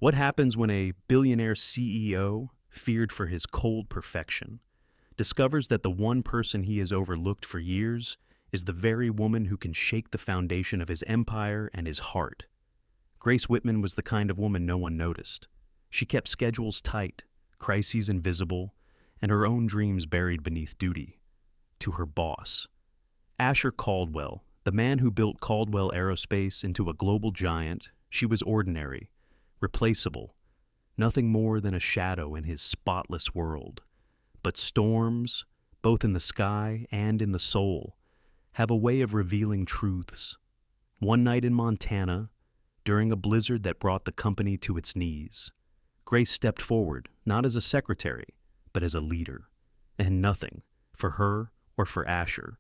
What happens when a billionaire CEO, feared for his cold perfection, discovers that the one person he has overlooked for years is the very woman who can shake the foundation of his empire and his heart? Grace Whitman was the kind of woman no one noticed. She kept schedules tight, crises invisible, and her own dreams buried beneath duty. To her boss, Asher Caldwell, the man who built Caldwell Aerospace into a global giant, she was ordinary, replaceable, nothing more than a shadow in his spotless world. But storms, both in the sky and in the soul, have a way of revealing truths. One night in Montana, during a blizzard that brought the company to its knees, Grace stepped forward, not as a secretary, but as a leader. And nothing, for her or for Asher,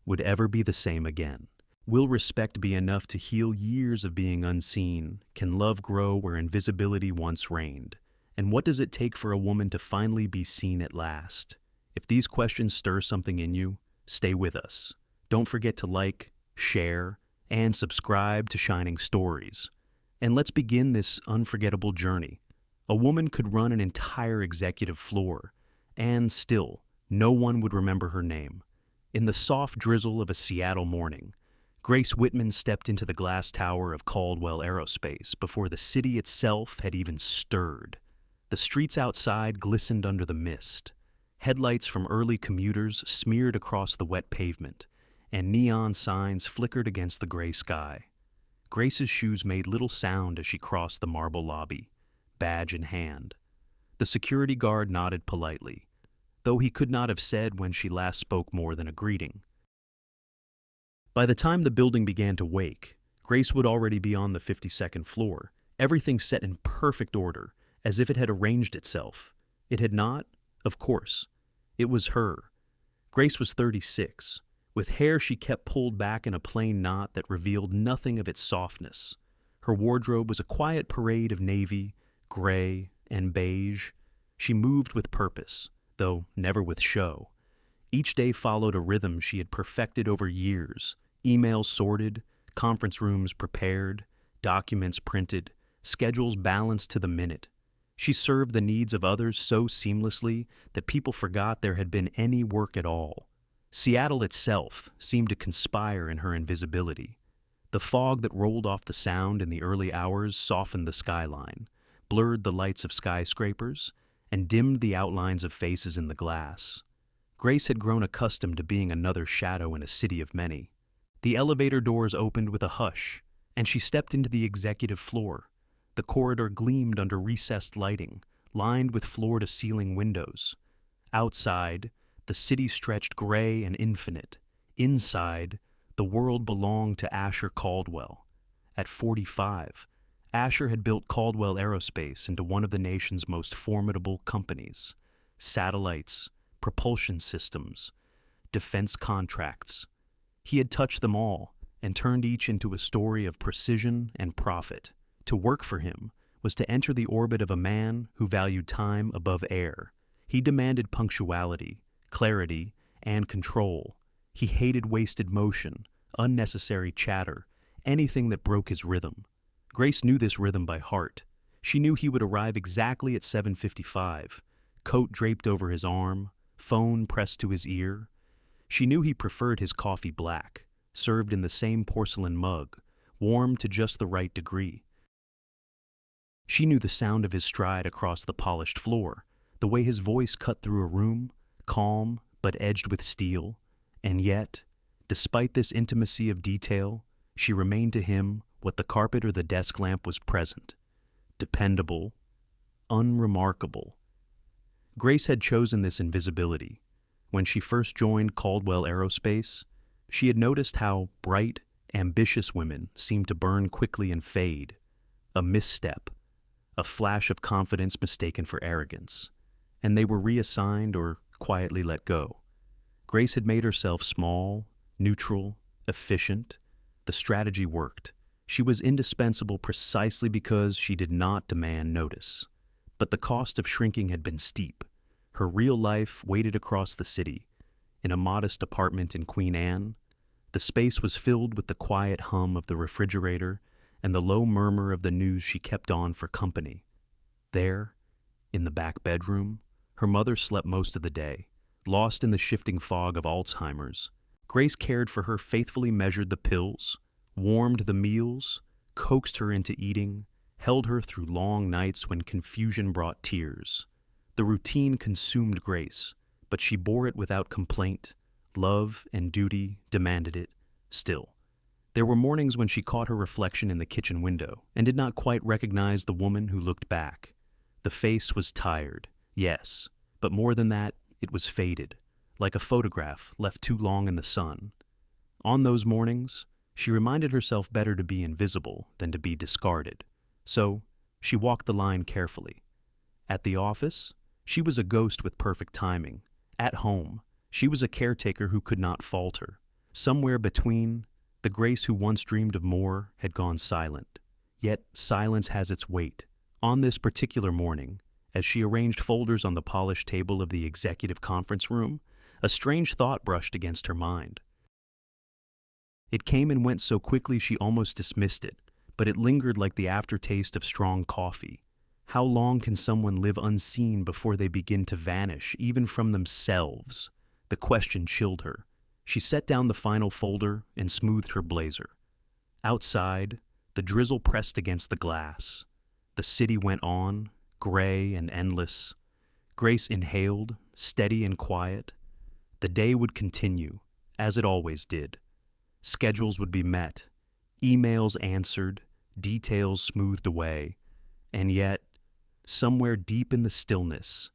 would ever be the same again. Will respect be enough to heal years of being unseen? Can love grow where invisibility once reigned? And what does it take for a woman to finally be seen at last? If these questions stir something in you, stay with us. Don't forget to like, share, and subscribe to Shining Stories. And let's begin this unforgettable journey. A woman could run an entire executive floor, and still, no one would remember her name. In the soft drizzle of a Seattle morning, Grace Whitman stepped into the glass tower of Caldwell Aerospace before the city itself had even stirred. The streets outside glistened under the mist. Headlights from early commuters smeared across the wet pavement, and neon signs flickered against the gray sky. Grace's shoes made little sound as she crossed the marble lobby, badge in hand. The security guard nodded politely, though he could not have said when she last spoke more than a greeting. By the time the building began to wake, Grace would already be on the 52nd floor, everything set in perfect order, as if it had arranged itself. It had not, of course. It was her. Grace was 36, with hair she kept pulled back in a plain knot that revealed nothing of its softness. Her wardrobe was a quiet parade of navy, gray, and beige. She moved with purpose, though never with show. Each day followed a rhythm she had perfected over years, emails sorted, conference rooms prepared, documents printed, schedules balanced to the minute. She served the needs of others so seamlessly that people forgot there had been any work at all. Seattle itself seemed to conspire in her invisibility. The fog that rolled off the sound in the early hours softened the skyline, blurred the lights of skyscrapers, and dimmed the outlines of faces in the glass. Grace had grown accustomed to being another shadow in a city of many. The elevator doors opened with a hush, and she stepped into the executive floor. The corridor gleamed under recessed lighting, lined with floor-to-ceiling windows. Outside, the city stretched gray and infinite. Inside, the world belonged to Asher Caldwell. At 45, Asher had built Caldwell Aerospace into one of the nation's most formidable companies. Satellites, propulsion systems, defense contracts. He had touched them all and turned each into a story of precision and profit. To work for him was to enter the orbit of a man who valued time above air. He demanded punctuality, clarity, and control. He hated wasted motion, unnecessary chatter, anything that broke his rhythm. Grace knew this rhythm by heart. She knew he would arrive exactly at 7:55, coat draped over his arm, phone pressed to his ear. She knew he preferred his coffee black, served in the same porcelain mug, warmed to just the right degree. She knew the sound of his stride across the polished floor, the way his voice cut through a room, calm but edged with steel. And yet, despite this intimacy of detail, she remained to him what the carpet or the desk lamp was present. Dependable, unremarkable. Grace had chosen this invisibility. When she first joined Caldwell Aerospace, she had noticed how bright, ambitious women seemed to burn quickly and fade. A misstep, a flash of confidence mistaken for arrogance, and they were reassigned or quietly let go. Grace had made herself small, neutral, efficient. The strategy worked. She was indispensable precisely because she did not demand notice. But the cost of shrinking had been steep. Her real life waited across the city. In a modest apartment in Queen Anne, the space was filled with the quiet hum of the refrigerator and the low murmur of the news she kept on for company. There, in the back bedroom, her mother slept most of the day, lost in the shifting fog of Alzheimer's. Grace cared for her, faithfully measured the pills, warmed the meals, coaxed her into eating, held her through long nights when confusion brought tears. The routine consumed Grace, but she bore it without complaint. Love and duty demanded it still. There were mornings when she caught her reflection in the kitchen window and did not quite recognize the woman who looked back. The face was tired, yes, but more than that, it was faded, like a photograph left too long in the sun. On those mornings, she reminded herself better to be invisible than to be discarded. So, she walked the line carefully. At the office, she was a ghost with perfect timing. At home, she was a caretaker who could not falter. Somewhere between, the Grace who once dreamed of more had gone silent. Yet silence has its weight. On this particular morning, as she arranged folders on the polished table of the executive conference room, a strange thought brushed against her mind. It came and went so quickly she almost dismissed it, but it lingered like the aftertaste of strong coffee. How long can someone live unseen before they begin to vanish, even from themselves? The question chilled her. She set down the final folder and smoothed her blazer. Outside, the drizzle pressed against the glass. The city went on, gray and endless. Grace inhaled, steady and quiet. The day would continue, as it always did. Schedules would be met, emails answered, details smoothed away, and yet, somewhere deep in the stillness,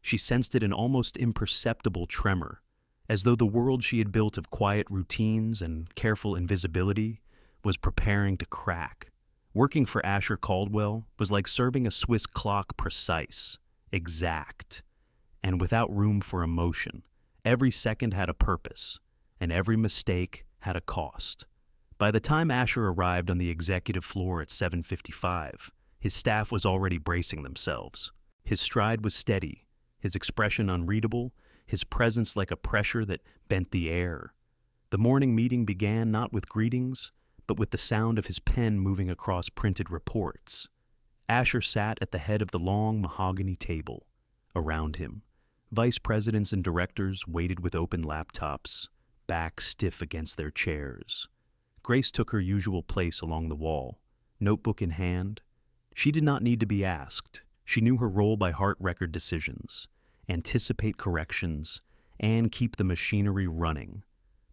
she sensed it, an almost imperceptible tremor, as though the world she had built of quiet routines and careful invisibility was preparing to crack. Working for Asher Caldwell was like serving a Swiss clock, precise, exact, and without room for emotion. Every second had a purpose, and every mistake had a cost. By the time Asher arrived on the executive floor at 7:55, his staff was already bracing themselves. His stride was steady, his expression unreadable, his presence like a pressure that bent the air. The morning meeting began not with greetings, but with the sound of his pen moving across printed reports. Asher sat at the head of the long mahogany table. Around him, vice presidents and directors waited with open laptops, back stiff against their chairs. Grace took her usual place along the wall, notebook in hand. She did not need to be asked. She knew her role by heart: record decisions, anticipate corrections, and keep the machinery running.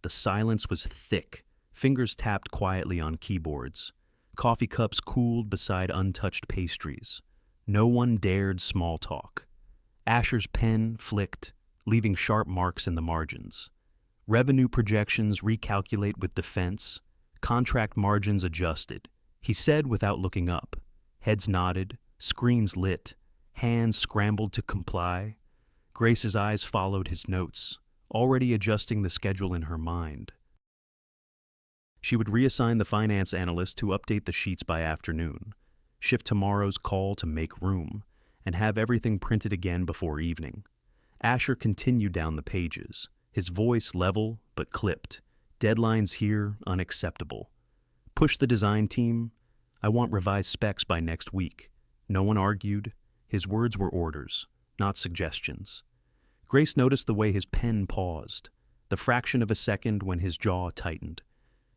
The silence was thick. Fingers tapped quietly on keyboards. Coffee cups cooled beside untouched pastries. No one dared small talk. Asher's pen flicked, leaving sharp marks in the margins. Revenue projections recalculate with defense. Contract margins adjusted. He said without looking up. Heads nodded, screens lit, hands scrambled to comply. Grace's eyes followed his notes, already adjusting the schedule in her mind. She would reassign the finance analyst to update the sheets by afternoon, shift tomorrow's call to make room, and have everything printed again before evening. Asher continued down the pages, his voice level but clipped. Deadlines here unacceptable. Push the design team. I want revised specs by next week. No one argued. His words were orders, not suggestions. Grace noticed the way his pen paused, the fraction of a second when his jaw tightened.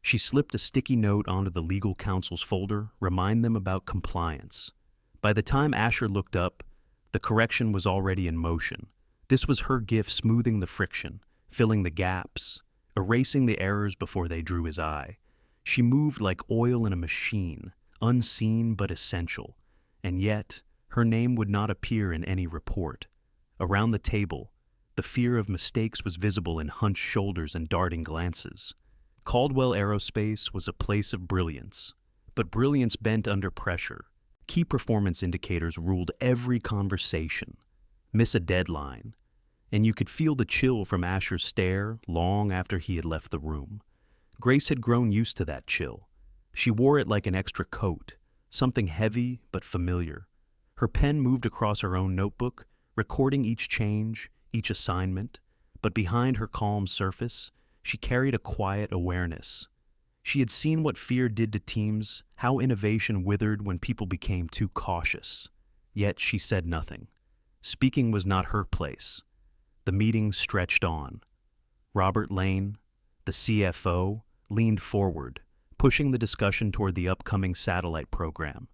She slipped a sticky note onto the legal counsel's folder, remind them about compliance. By the time Asher looked up, the correction was already in motion. This was her gift, smoothing the friction, filling the gaps, erasing the errors before they drew his eye. She moved like oil in a machine, unseen but essential, and yet her name would not appear in any report. Around the table, the fear of mistakes was visible in hunched shoulders and darting glances. Caldwell Aerospace was a place of brilliance, but brilliance bent under pressure. Key performance indicators ruled every conversation. Miss a deadline, and you could feel the chill from Asher's stare long after he had left the room. Grace had grown used to that chill. She wore it like an extra coat, something heavy but familiar. Her pen moved across her own notebook, recording each change, each assignment, but behind her calm surface, she carried a quiet awareness. She had seen what fear did to teams, how innovation withered when people became too cautious. Yet she said nothing. Speaking was not her place. The meeting stretched on. Robert Lane, the CFO, leaned forward, pushing the discussion toward the upcoming satellite program.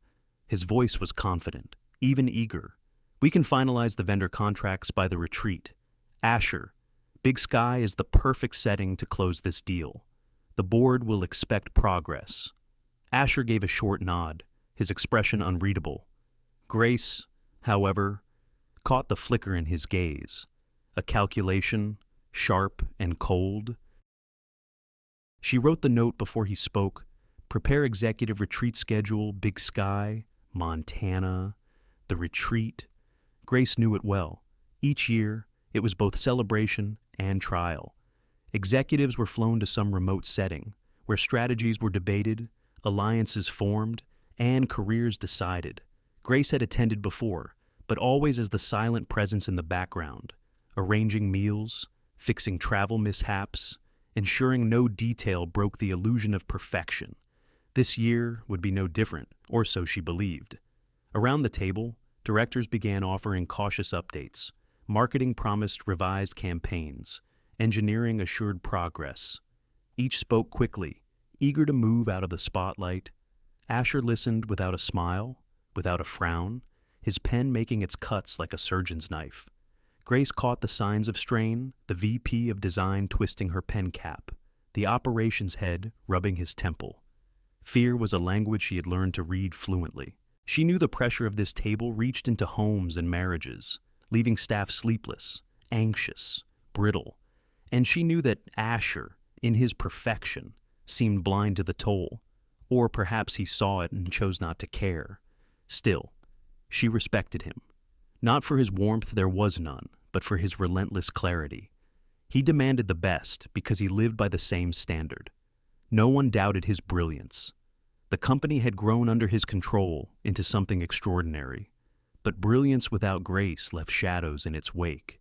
His voice was confident, even eager. "We can finalize the vendor contracts by the retreat. Asher, Big Sky is the perfect setting to close this deal. The board will expect progress." Asher gave a short nod, his expression unreadable. Grace, however, caught the flicker in his gaze, a calculation, sharp and cold. She wrote the note before he spoke: "Prepare executive retreat schedule, Big Sky, Montana." The retreat. Grace knew it well. Each year, it was both celebration and trial. Executives were flown to some remote setting, where strategies were debated, alliances formed, and careers decided. Grace had attended before, but always as the silent presence in the background, arranging meals, fixing travel mishaps, ensuring no detail broke the illusion of perfection. This year would be no different, or so she believed. Around the table, directors began offering cautious updates. Marketing promised revised campaigns. Engineering assured progress. Each spoke quickly, eager to move out of the spotlight. Asher listened without a smile, without a frown, his pen making its cuts like a surgeon's knife. Grace caught the signs of strain, the VP of design twisting her pen cap, the operations head rubbing his temple. Fear was a language she had learned to read fluently. She knew the pressure of this table reached into homes and marriages, leaving staff sleepless, anxious, brittle. And she knew that Asher, in his perfection, seemed blind to the toll, or perhaps he saw it and chose not to care. Still, she respected him. Not for his warmth, there was none, but for his relentless clarity. He demanded the best because he lived by the same standard. No one doubted his brilliance. The company had grown under his control into something extraordinary, but brilliance without grace left shadows in its wake.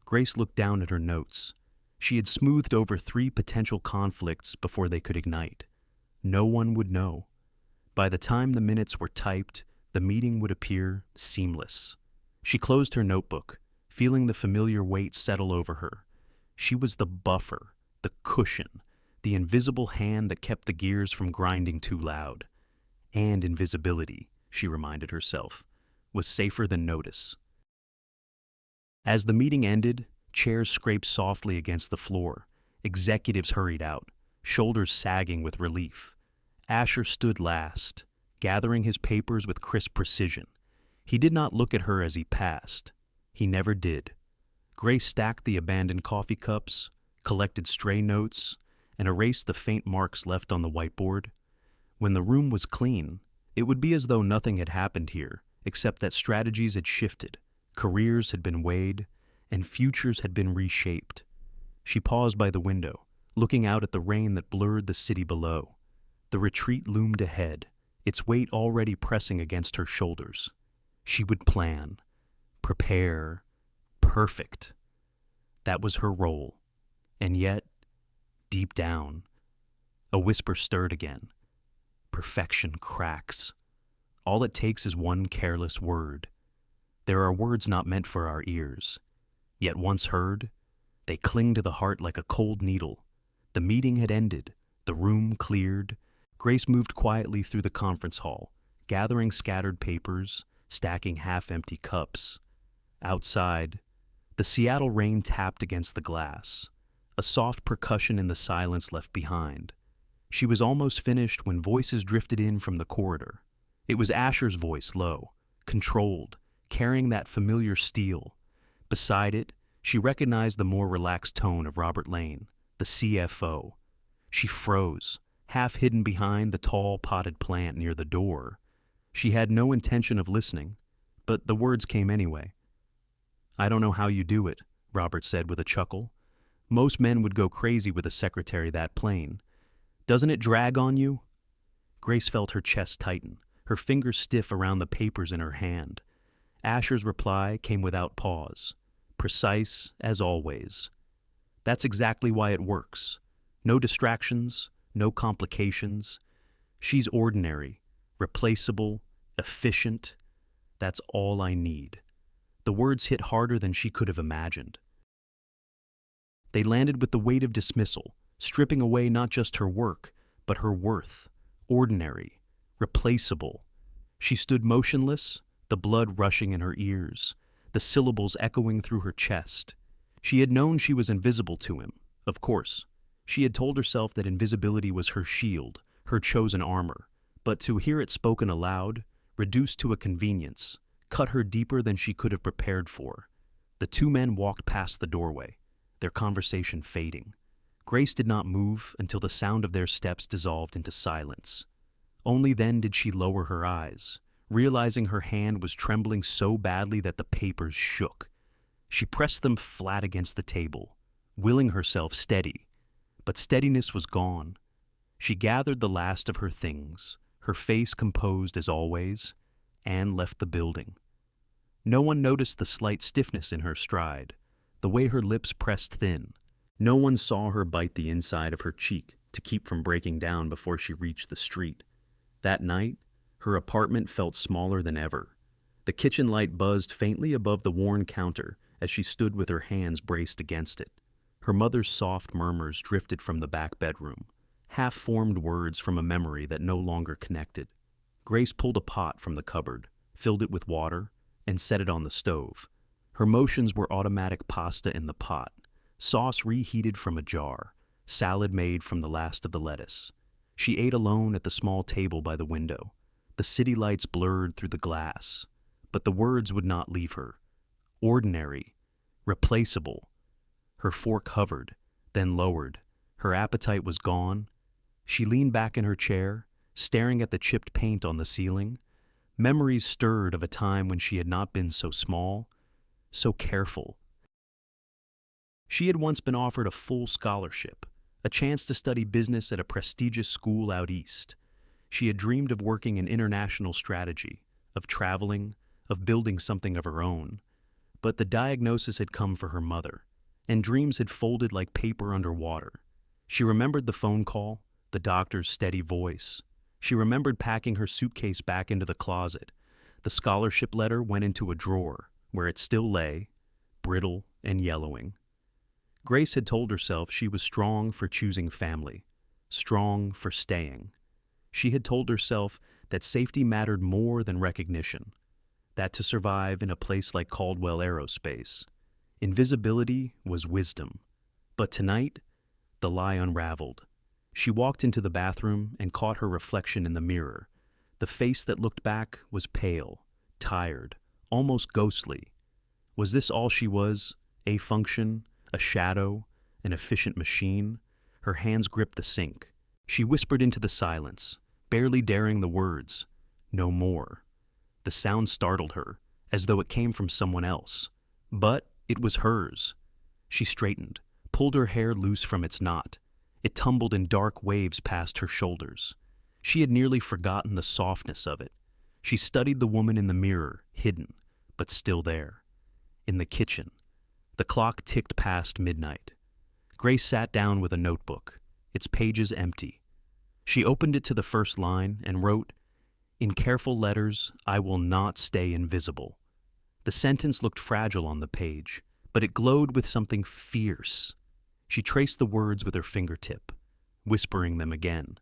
Grace looked down at her notes. She had smoothed over 3 potential conflicts before they could ignite. No one would know. By the time the minutes were typed, the meeting would appear seamless. She closed her notebook, feeling the familiar weight settle over her. She was the buffer, the cushion, the invisible hand that kept the gears from grinding too loud. And invisibility, she reminded herself, was safer than notice. As the meeting ended, chairs scraped softly against the floor. Executives hurried out, shoulders sagging with relief. Asher stood last, gathering his papers with crisp precision. He did not look at her as he passed. He never did. Grace stacked the abandoned coffee cups, collected stray notes, and erased the faint marks left on the whiteboard. When the room was clean, it would be as though nothing had happened here, except that strategies had shifted, careers had been weighed, and futures had been reshaped. She paused by the window, looking out at the rain that blurred the city below. The retreat loomed ahead, its weight already pressing against her shoulders. She would plan, prepare, perfect. That was her role. And yet, deep down, a whisper stirred again. Perfection cracks. All it takes is one careless word. There are words not meant for our ears. Yet once heard, they cling to the heart like a cold needle. The meeting had ended, the room cleared. Grace moved quietly through the conference hall, gathering scattered papers, stacking half-empty cups. Outside, the Seattle rain tapped against the glass, a soft percussion in the silence left behind. She was almost finished when voices drifted in from the corridor. It was Asher's voice, low, controlled, carrying that familiar steel. Beside it, she recognized the more relaxed tone of Robert Lane, the CFO. She froze, half hidden behind the tall potted plant near the door. She had no intention of listening, but the words came anyway. "I don't know how you do it," Robert said with a chuckle. "Most men would go crazy with a secretary that plain. Doesn't it drag on you?" Grace felt her chest tighten, her fingers stiff around the papers in her hand. Asher's reply came without pause, precise as always. "That's exactly why it works. No distractions, no complications. She's ordinary, replaceable, efficient. That's all I need." The words hit harder than she could have imagined. They landed with the weight of dismissal, stripping away not just her work, but her worth. Ordinary, replaceable. She stood motionless, the blood rushing in her ears, the syllables echoing through her chest. She had known she was invisible to him, of course. She had told herself that invisibility was her shield, her chosen armor. But to hear it spoken aloud, reduced to a convenience, cut her deeper than she could have prepared for. The two men walked past the doorway, their conversation fading. Grace did not move until the sound of their steps dissolved into silence. Only then did she lower her eyes, realizing her hand was trembling so badly that the papers shook. She pressed them flat against the table, willing herself steady, but steadiness was gone. She gathered the last of her things, her face composed as always, and left the building. No one noticed the slight stiffness in her stride, the way her lips pressed thin. No one saw her bite the inside of her cheek to keep from breaking down before she reached the street. That night, her apartment felt smaller than ever. The kitchen light buzzed faintly above the worn counter as she stood with her hands braced against it. Her mother's soft murmurs drifted from the back bedroom, half-formed words from a memory that no longer connected. Grace pulled a pot from the cupboard, filled it with water, and set it on the stove. Her motions were automatic: pasta in the pot, sauce reheated from a jar, salad made from the last of the lettuce. She ate alone at the small table by the window. The city lights blurred through the glass, but the words would not leave her. Ordinary, replaceable. Her fork hovered, then lowered. Her appetite was gone. She leaned back in her chair, staring at the chipped paint on the ceiling. Memories stirred of a time when she had not been so small, so careful. She had once been offered a full scholarship, a chance to study business at a prestigious school out east. She had dreamed of working in international strategy, of traveling, of building something of her own. But the diagnosis had come for her mother, and dreams had folded like paper underwater. She remembered the phone call, the doctor's steady voice. She remembered packing her suitcase back into the closet. The scholarship letter went into a drawer, where it still lay, brittle and yellowing. Grace had told herself she was strong for choosing family, strong for staying. She had told herself that safety mattered more than recognition, that to survive in a place like Caldwell Aerospace, invisibility was wisdom. But tonight, the lie unraveled. She walked into the bathroom and caught her reflection in the mirror. The face that looked back was pale, tired, almost ghostly. Was this all she was? A function, a shadow, an efficient machine? Her hands gripped the sink. She whispered into the silence, barely daring the words, "No more." The sound startled her, as though it came from someone else. But it was hers. She straightened, pulled her hair loose from its knot. It tumbled in dark waves past her shoulders. She had nearly forgotten the softness of it. She studied the woman in the mirror, hidden, but still there. In the kitchen, the clock ticked past midnight. Grace sat down with a notebook, its pages empty. She opened it to the first line and wrote, "In careful letters, I will not stay invisible." The sentence looked fragile on the page, but it glowed with something fierce. She traced the words with her fingertip, whispering them again.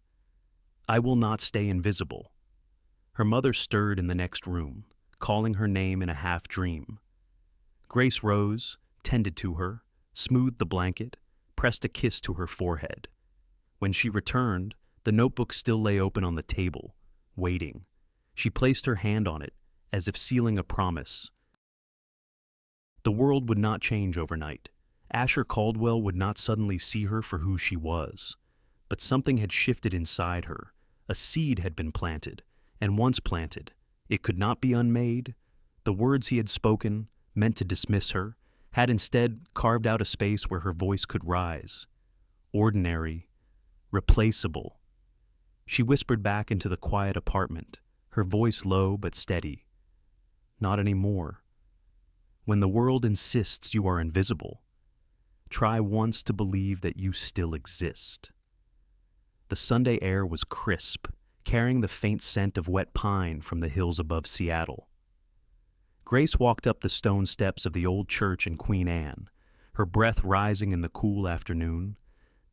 "I will not stay invisible." Her mother stirred in the next room, calling her name in a half-dream. Grace rose, tended to her, smoothed the blanket, pressed a kiss to her forehead. When she returned, the notebook still lay open on the table, waiting. She placed her hand on it, as if sealing a promise. The world would not change overnight. Asher Caldwell would not suddenly see her for who she was. But something had shifted inside her. A seed had been planted, and once planted, it could not be unmade. The words he had spoken, meant to dismiss her, had instead carved out a space where her voice could rise. Ordinary, replaceable. She whispered back into the quiet apartment, her voice low but steady. Not anymore. When the world insists you are invisible, try once to believe that you still exist. The Sunday air was crisp, carrying the faint scent of wet pine from the hills above Seattle. Grace walked up the stone steps of the old church in Queen Anne, her breath rising in the cool afternoon.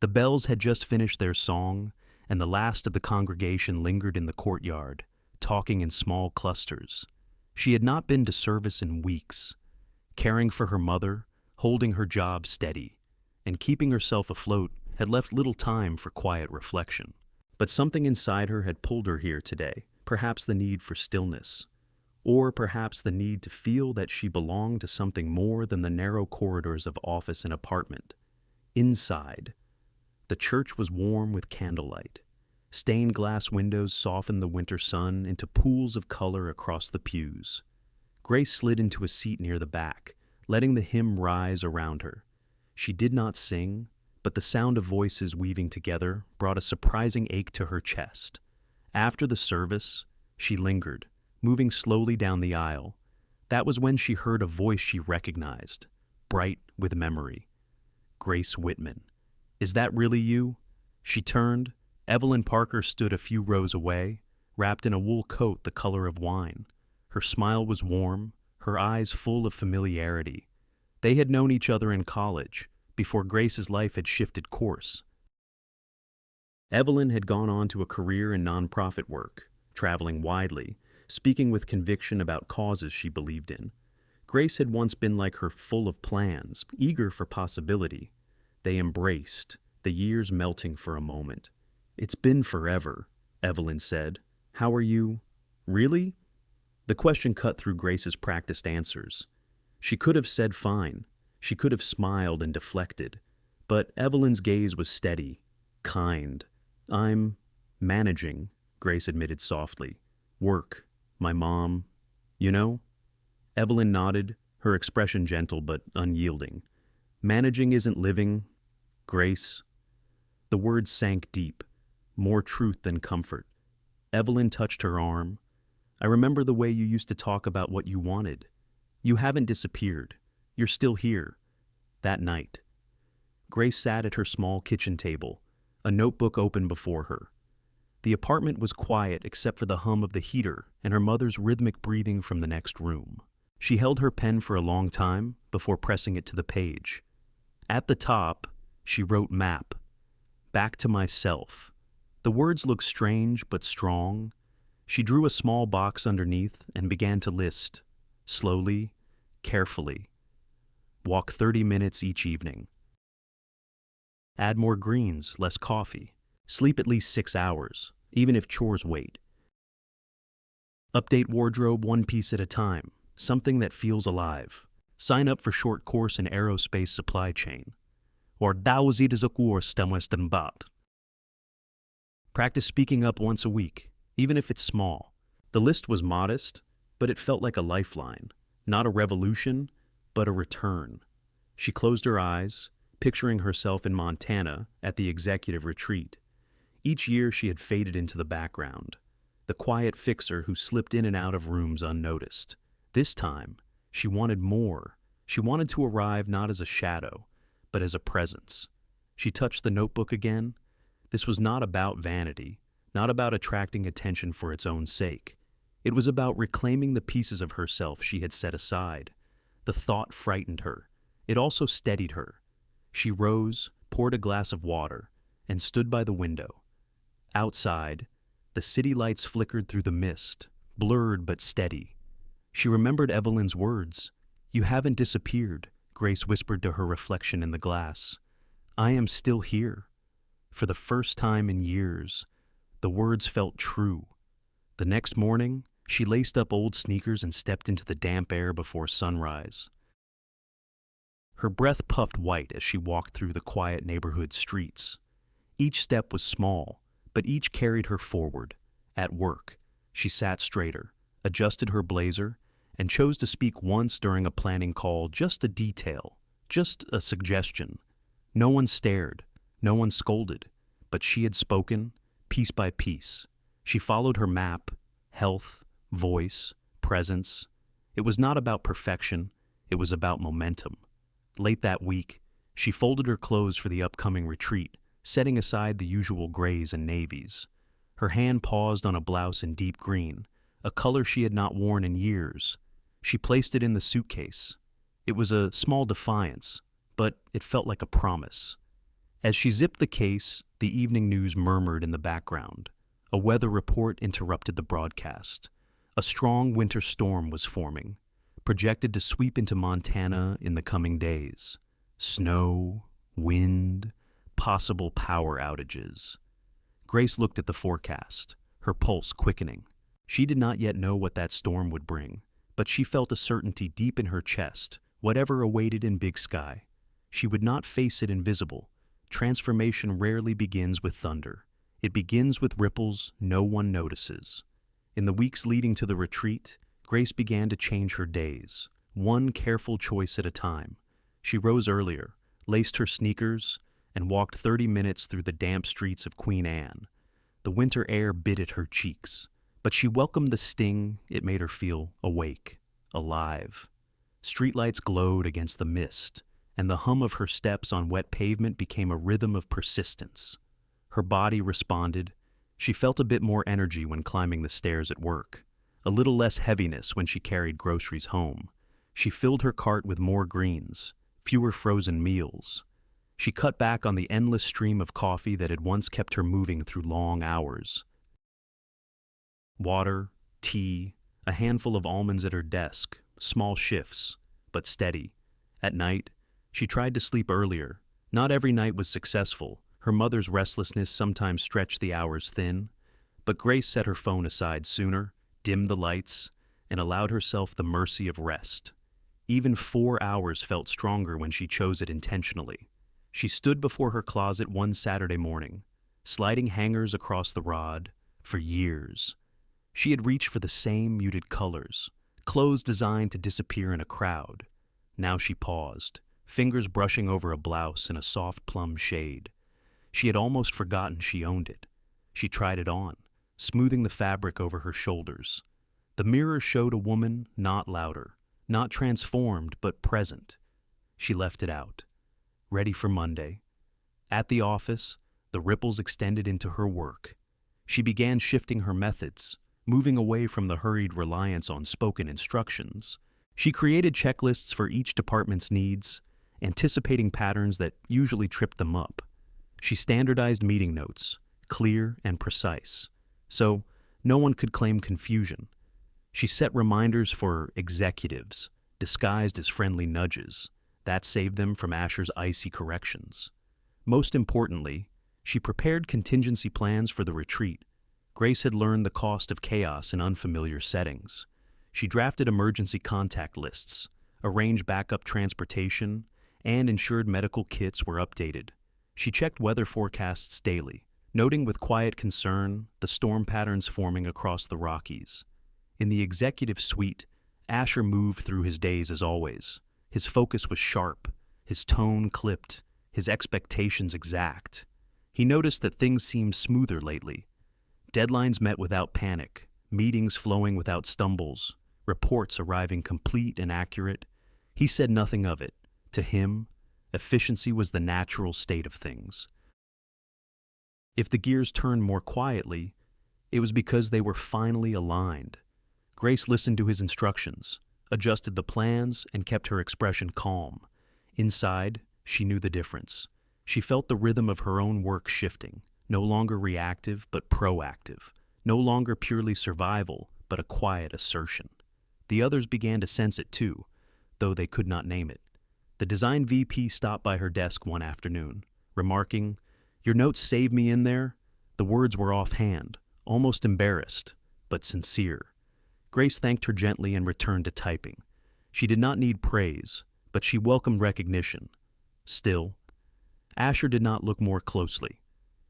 The bells had just finished their song, and the last of the congregation lingered in the courtyard, talking in small clusters. She had not been to service in weeks, caring for her mother, holding her job steady, and keeping herself afloat had left little time for quiet reflection. But something inside her had pulled her here today, perhaps the need for stillness, or perhaps the need to feel that she belonged to something more than the narrow corridors of office and apartment. Inside, the church was warm with candlelight. Stained glass windows softened the winter sun into pools of color across the pews. Grace slid into a seat near the back, letting the hymn rise around her. She did not sing, but the sound of voices weaving together brought a surprising ache to her chest. After the service, she lingered, moving slowly down the aisle. That was when she heard a voice she recognized, bright with memory. Grace Whitman. "Is that really you?" She turned. Evelyn Parker stood a few rows away, wrapped in a wool coat the color of wine. Her smile was warm, her eyes full of familiarity. They had known each other in college, before Grace's life had shifted course. Evelyn had gone on to a career in nonprofit work, traveling widely, speaking with conviction about causes she believed in. Grace had once been like her, full of plans, eager for possibility. They embraced, the years melting for a moment. "It's been forever," Evelyn said. "How are you?" "Really?" The question cut through Grace's practiced answers. She could have said fine. She could have smiled and deflected. But Evelyn's gaze was steady, kind. "I'm managing," Grace admitted softly. "Work, my mom, you know?" Evelyn nodded, her expression gentle but unyielding. "Managing isn't living, Grace." The words sank deep, more truth than comfort. Evelyn touched her arm. "I remember the way you used to talk about what you wanted. You haven't disappeared. You're still here." That night, Grace sat at her small kitchen table, a notebook open before her. The apartment was quiet except for the hum of the heater and her mother's rhythmic breathing from the next room. She held her pen for a long time before pressing it to the page. At the top, she wrote map. "Back to myself." The words looked strange but strong. She drew a small box underneath and began to list, slowly, carefully. Walk 30 minutes each evening. Add more greens, less coffee. Sleep at least 6 hours, even if chores wait. Update wardrobe one piece at a time, something that feels alive. Sign up for short course in aerospace supply chain. Or dawsi sa course tamuestan bat. Practice speaking up once a week, even if it's small. The list was modest, but it felt like a lifeline. Not a revolution, but a return. She closed her eyes, picturing herself in Montana at the executive retreat. Each year she had faded into the background, the quiet fixer who slipped in and out of rooms unnoticed. This time, she wanted more. She wanted to arrive not as a shadow, but as a presence. She touched the notebook again. This was not about vanity, not about attracting attention for its own sake. It was about reclaiming the pieces of herself she had set aside. The thought frightened her. It also steadied her. She rose, poured a glass of water, and stood by the window. Outside, the city lights flickered through the mist, blurred but steady. She remembered Evelyn's words. "You haven't disappeared," Grace whispered to her reflection in the glass. "I am still here." For the first time in years, the words felt true. The next morning, she laced up old sneakers and stepped into the damp air before sunrise. Her breath puffed white as she walked through the quiet neighborhood streets. Each step was small, but each carried her forward. At work, she sat straighter, adjusted her blazer, and chose to speak once during a planning call, just a detail, just a suggestion. No one stared, no one scolded, but she had spoken, piece by piece. She followed her map, health, voice, presence. It was not about perfection, it was about momentum. Late that week, she folded her clothes for the upcoming retreat, setting aside the usual grays and navies. Her hand paused on a blouse in deep green, a color she had not worn in years. She placed it in the suitcase. It was a small defiance, but it felt like a promise. As she zipped the case, the evening news murmured in the background. A weather report interrupted the broadcast. A strong winter storm was forming, projected to sweep into Montana in the coming days. Snow, wind, possible power outages. Grace looked at the forecast, her pulse quickening. She did not yet know what that storm would bring, but she felt a certainty deep in her chest, whatever awaited in Big Sky. She would not face it invisible. Transformation rarely begins with thunder. It begins with ripples no one notices. In the weeks leading to the retreat, Grace began to change her days, one careful choice at a time. She rose earlier, laced her sneakers, and walked 30 minutes through the damp streets of Queen Anne. The winter air bit at her cheeks, but she welcomed the sting. It made her feel awake, alive. Streetlights glowed against the mist, and the hum of her steps on wet pavement became a rhythm of persistence. Her body responded. She felt a bit more energy when climbing the stairs at work, a little less heaviness when she carried groceries home. She filled her cart with more greens, fewer frozen meals. She cut back on the endless stream of coffee that had once kept her moving through long hours. Water, tea, a handful of almonds at her desk, small shifts, but steady. At night, she tried to sleep earlier. Not every night was successful. Her mother's restlessness sometimes stretched the hours thin, but Grace set her phone aside sooner, dimmed the lights, and allowed herself the mercy of rest. Even 4 hours felt stronger when she chose it intentionally. She stood before her closet one Saturday morning, sliding hangers across the rod. For years, she had reached for the same muted colors, clothes designed to disappear in a crowd. Now she paused, fingers brushing over a blouse in a soft plum shade. She had almost forgotten she owned it. She tried it on, smoothing the fabric over her shoulders. The mirror showed a woman not louder, not transformed, but present. She left it out, ready for Monday. At the office, the ripples extended into her work. She began shifting her methods, moving away from the hurried reliance on spoken instructions. She created checklists for each department's needs, anticipating patterns that usually tripped them up. She standardized meeting notes, clear and precise, so no one could claim confusion. She set reminders for executives, disguised as friendly nudges. That saved them from Asher's icy corrections. Most importantly, she prepared contingency plans for the retreat. Grace had learned the cost of chaos in unfamiliar settings. She drafted emergency contact lists, arranged backup transportation, and ensured medical kits were updated. She checked weather forecasts daily, noting with quiet concern the storm patterns forming across the Rockies. In the executive suite, Asher moved through his days as always. His focus was sharp, his tone clipped, his expectations exact. He noticed that things seemed smoother lately. Deadlines met without panic, meetings flowing without stumbles, reports arriving complete and accurate. He said nothing of it. To him, efficiency was the natural state of things. If the gears turned more quietly, it was because they were finally aligned. Grace listened to his instructions, adjusted the plans, and kept her expression calm. Inside, she knew the difference. She felt the rhythm of her own work shifting, no longer reactive but proactive, no longer purely survival but a quiet assertion. The others began to sense it too, though they could not name it. The design VP stopped by her desk one afternoon, remarking, "Your notes saved me in there." The words were offhand, almost embarrassed, but sincere. Grace thanked her gently and returned to typing. She did not need praise, but she welcomed recognition. Still, Asher did not look more closely.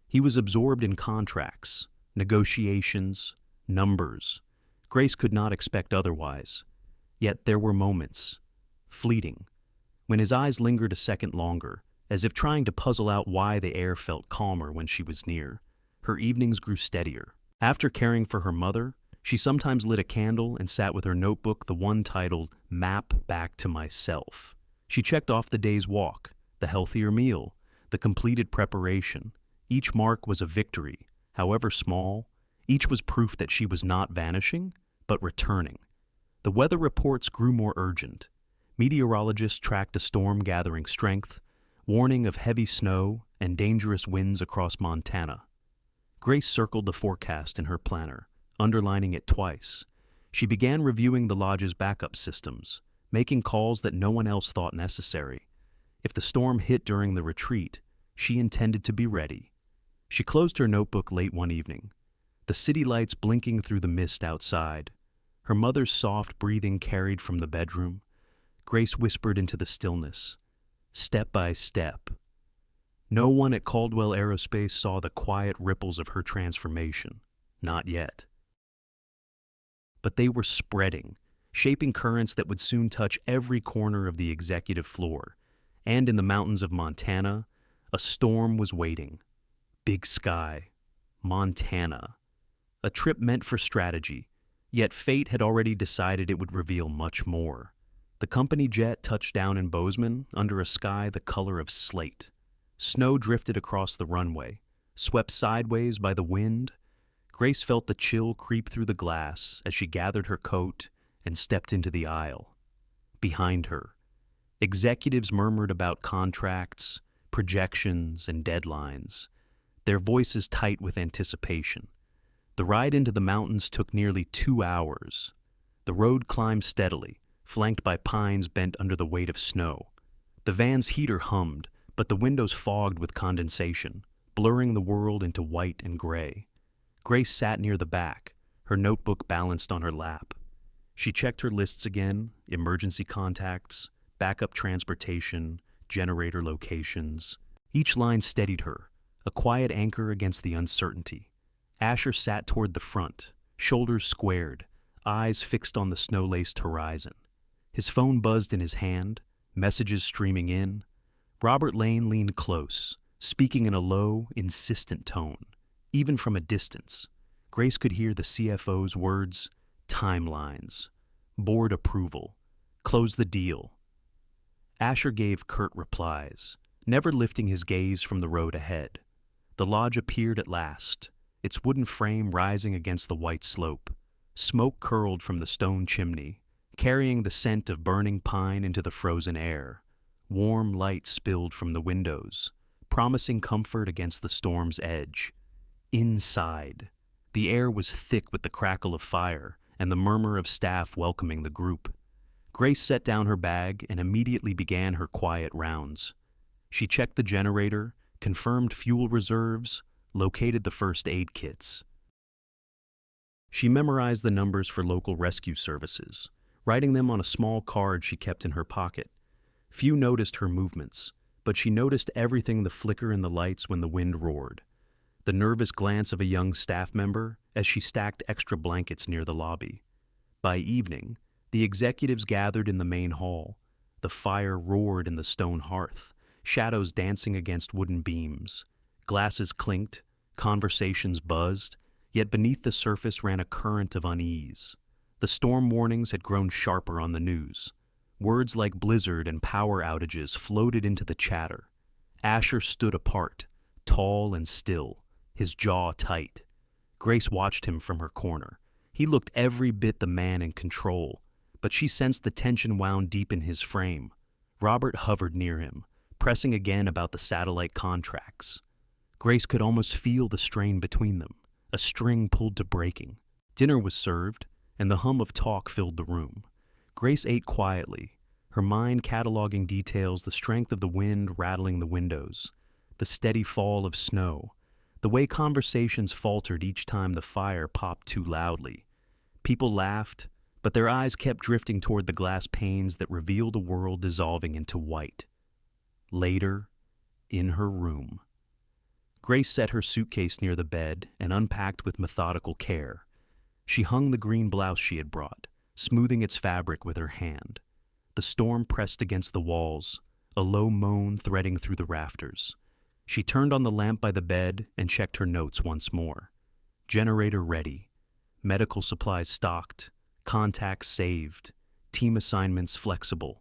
He was absorbed in contracts, negotiations, numbers. Grace could not expect otherwise. Yet there were moments, fleeting, when his eyes lingered a second longer, as if trying to puzzle out why the air felt calmer when she was near. Her evenings grew steadier. After caring for her mother, she sometimes lit a candle and sat with her notebook, the one titled Map Back to Myself. She checked off the day's walk, the healthier meal, the completed preparation. Each mark was a victory, however small. Each was proof that she was not vanishing, but returning. The weather reports grew more urgent. Meteorologists tracked a storm gathering strength, warning of heavy snow and dangerous winds across Montana. Grace circled the forecast in her planner, underlining it twice. She began reviewing the lodge's backup systems, making calls that no one else thought necessary. If the storm hit during the retreat, she intended to be ready. She closed her notebook late one evening, the city lights blinking through the mist outside. Her mother's soft breathing carried from the bedroom. Grace whispered into the stillness, step by step. No one at Caldwell Aerospace saw the quiet ripples of her transformation. Not yet. But they were spreading, shaping currents that would soon touch every corner of the executive floor. And in the mountains of Montana, a storm was waiting. Big sky. Montana. A trip meant for strategy, yet fate had already decided it would reveal much more. The company jet touched down in Bozeman under a sky the color of slate. Snow drifted across the runway, swept sideways by the wind. Grace felt the chill creep through the glass as she gathered her coat and stepped into the aisle. Behind her, executives murmured about contracts, projections, and deadlines, their voices tight with anticipation. The ride into the mountains took nearly 2 hours. The road climbed steadily, flanked by pines bent under the weight of snow. The van's heater hummed, but the windows fogged with condensation, blurring the world into white and gray. Grace sat near the back, her notebook balanced on her lap. She checked her lists again, emergency contacts, backup transportation, generator locations. Each line steadied her, a quiet anchor against the uncertainty. Asher sat toward the front, shoulders squared, eyes fixed on the snow-laced horizon. His phone buzzed in his hand, messages streaming in. Robert Lane leaned close, speaking in a low, insistent tone. Even from a distance, Grace could hear the CFO's words, timelines, board approval, close the deal. Asher gave curt replies, never lifting his gaze from the road ahead. The lodge appeared at last, its wooden frame rising against the white slope. Smoke curled from the stone chimney, carrying the scent of burning pine into the frozen air. Warm light spilled from the windows, promising comfort against the storm's edge. Inside, the air was thick with the crackle of fire and the murmur of staff welcoming the group. Grace set down her bag and immediately began her quiet rounds. She checked the generator, confirmed fuel reserves, located the first aid kits. She memorized the numbers for local rescue services, writing them on a small card she kept in her pocket. Few noticed her movements, but she noticed everything: the flicker in the lights when the wind roared, the nervous glance of a young staff member as she stacked extra blankets near the lobby. By evening, the executives gathered in the main hall. The fire roared in the stone hearth, shadows dancing against wooden beams. Glasses clinked, conversations buzzed, yet beneath the surface ran a current of unease. The storm warnings had grown sharper on the news. Words like blizzard and power outages floated into the chatter. Asher stood apart, tall and still, his jaw tight. Grace watched him from her corner. He looked every bit the man in control, but she sensed the tension wound deep in his frame. Robert hovered near him, pressing again about the satellite contracts. Grace could almost feel the strain between them, a string pulled to breaking. Dinner was served, and the hum of talk filled the room. Grace ate quietly, her mind cataloging details: the strength of the wind rattling the windows, the steady fall of snow, the way conversations faltered each time the fire popped too loudly. People laughed, but their eyes kept drifting toward the glass panes that revealed a world dissolving into white. Later, in her room, Grace set her suitcase near the bed and unpacked with methodical care. She hung the green blouse she had brought, smoothing its fabric with her hand. The storm pressed against the walls, a low moan threading through the rafters. She turned on the lamp by the bed and checked her notes once more. Generator ready, medical supplies stocked, contacts saved, team assignments flexible.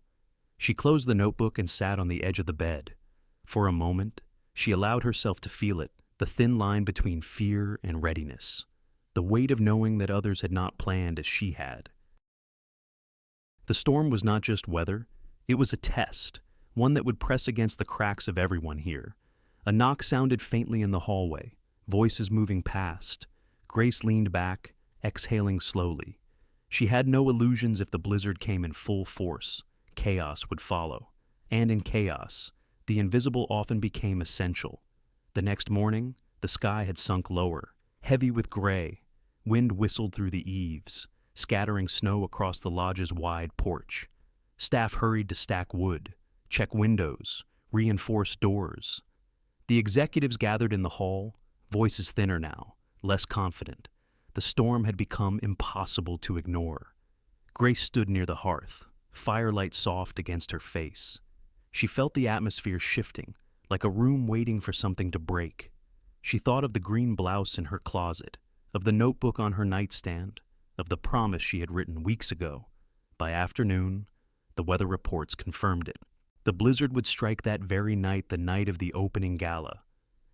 She closed the notebook and sat on the edge of the bed. For a moment, she allowed herself to feel it, the thin line between fear and readiness, the weight of knowing that others had not planned as she had. The storm was not just weather, it was a test, one that would press against the cracks of everyone here. A knock sounded faintly in the hallway, voices moving past. Grace leaned back, exhaling slowly. She had no illusions if the blizzard came in full force. Chaos would follow. And in chaos, the invisible often became essential. The next morning, the sky had sunk lower, heavy with gray. Wind whistled through the eaves, scattering snow across the lodge's wide porch. Staff hurried to stack wood, check windows, reinforce doors. The executives gathered in the hall, voices thinner now, less confident. The storm had become impossible to ignore. Grace stood near the hearth, firelight soft against her face. She felt the atmosphere shifting, like a room waiting for something to break. She thought of the green blouse in her closet, of the notebook on her nightstand, of the promise she had written weeks ago. By afternoon, the weather reports confirmed it. The blizzard would strike that very night, the night of the opening gala.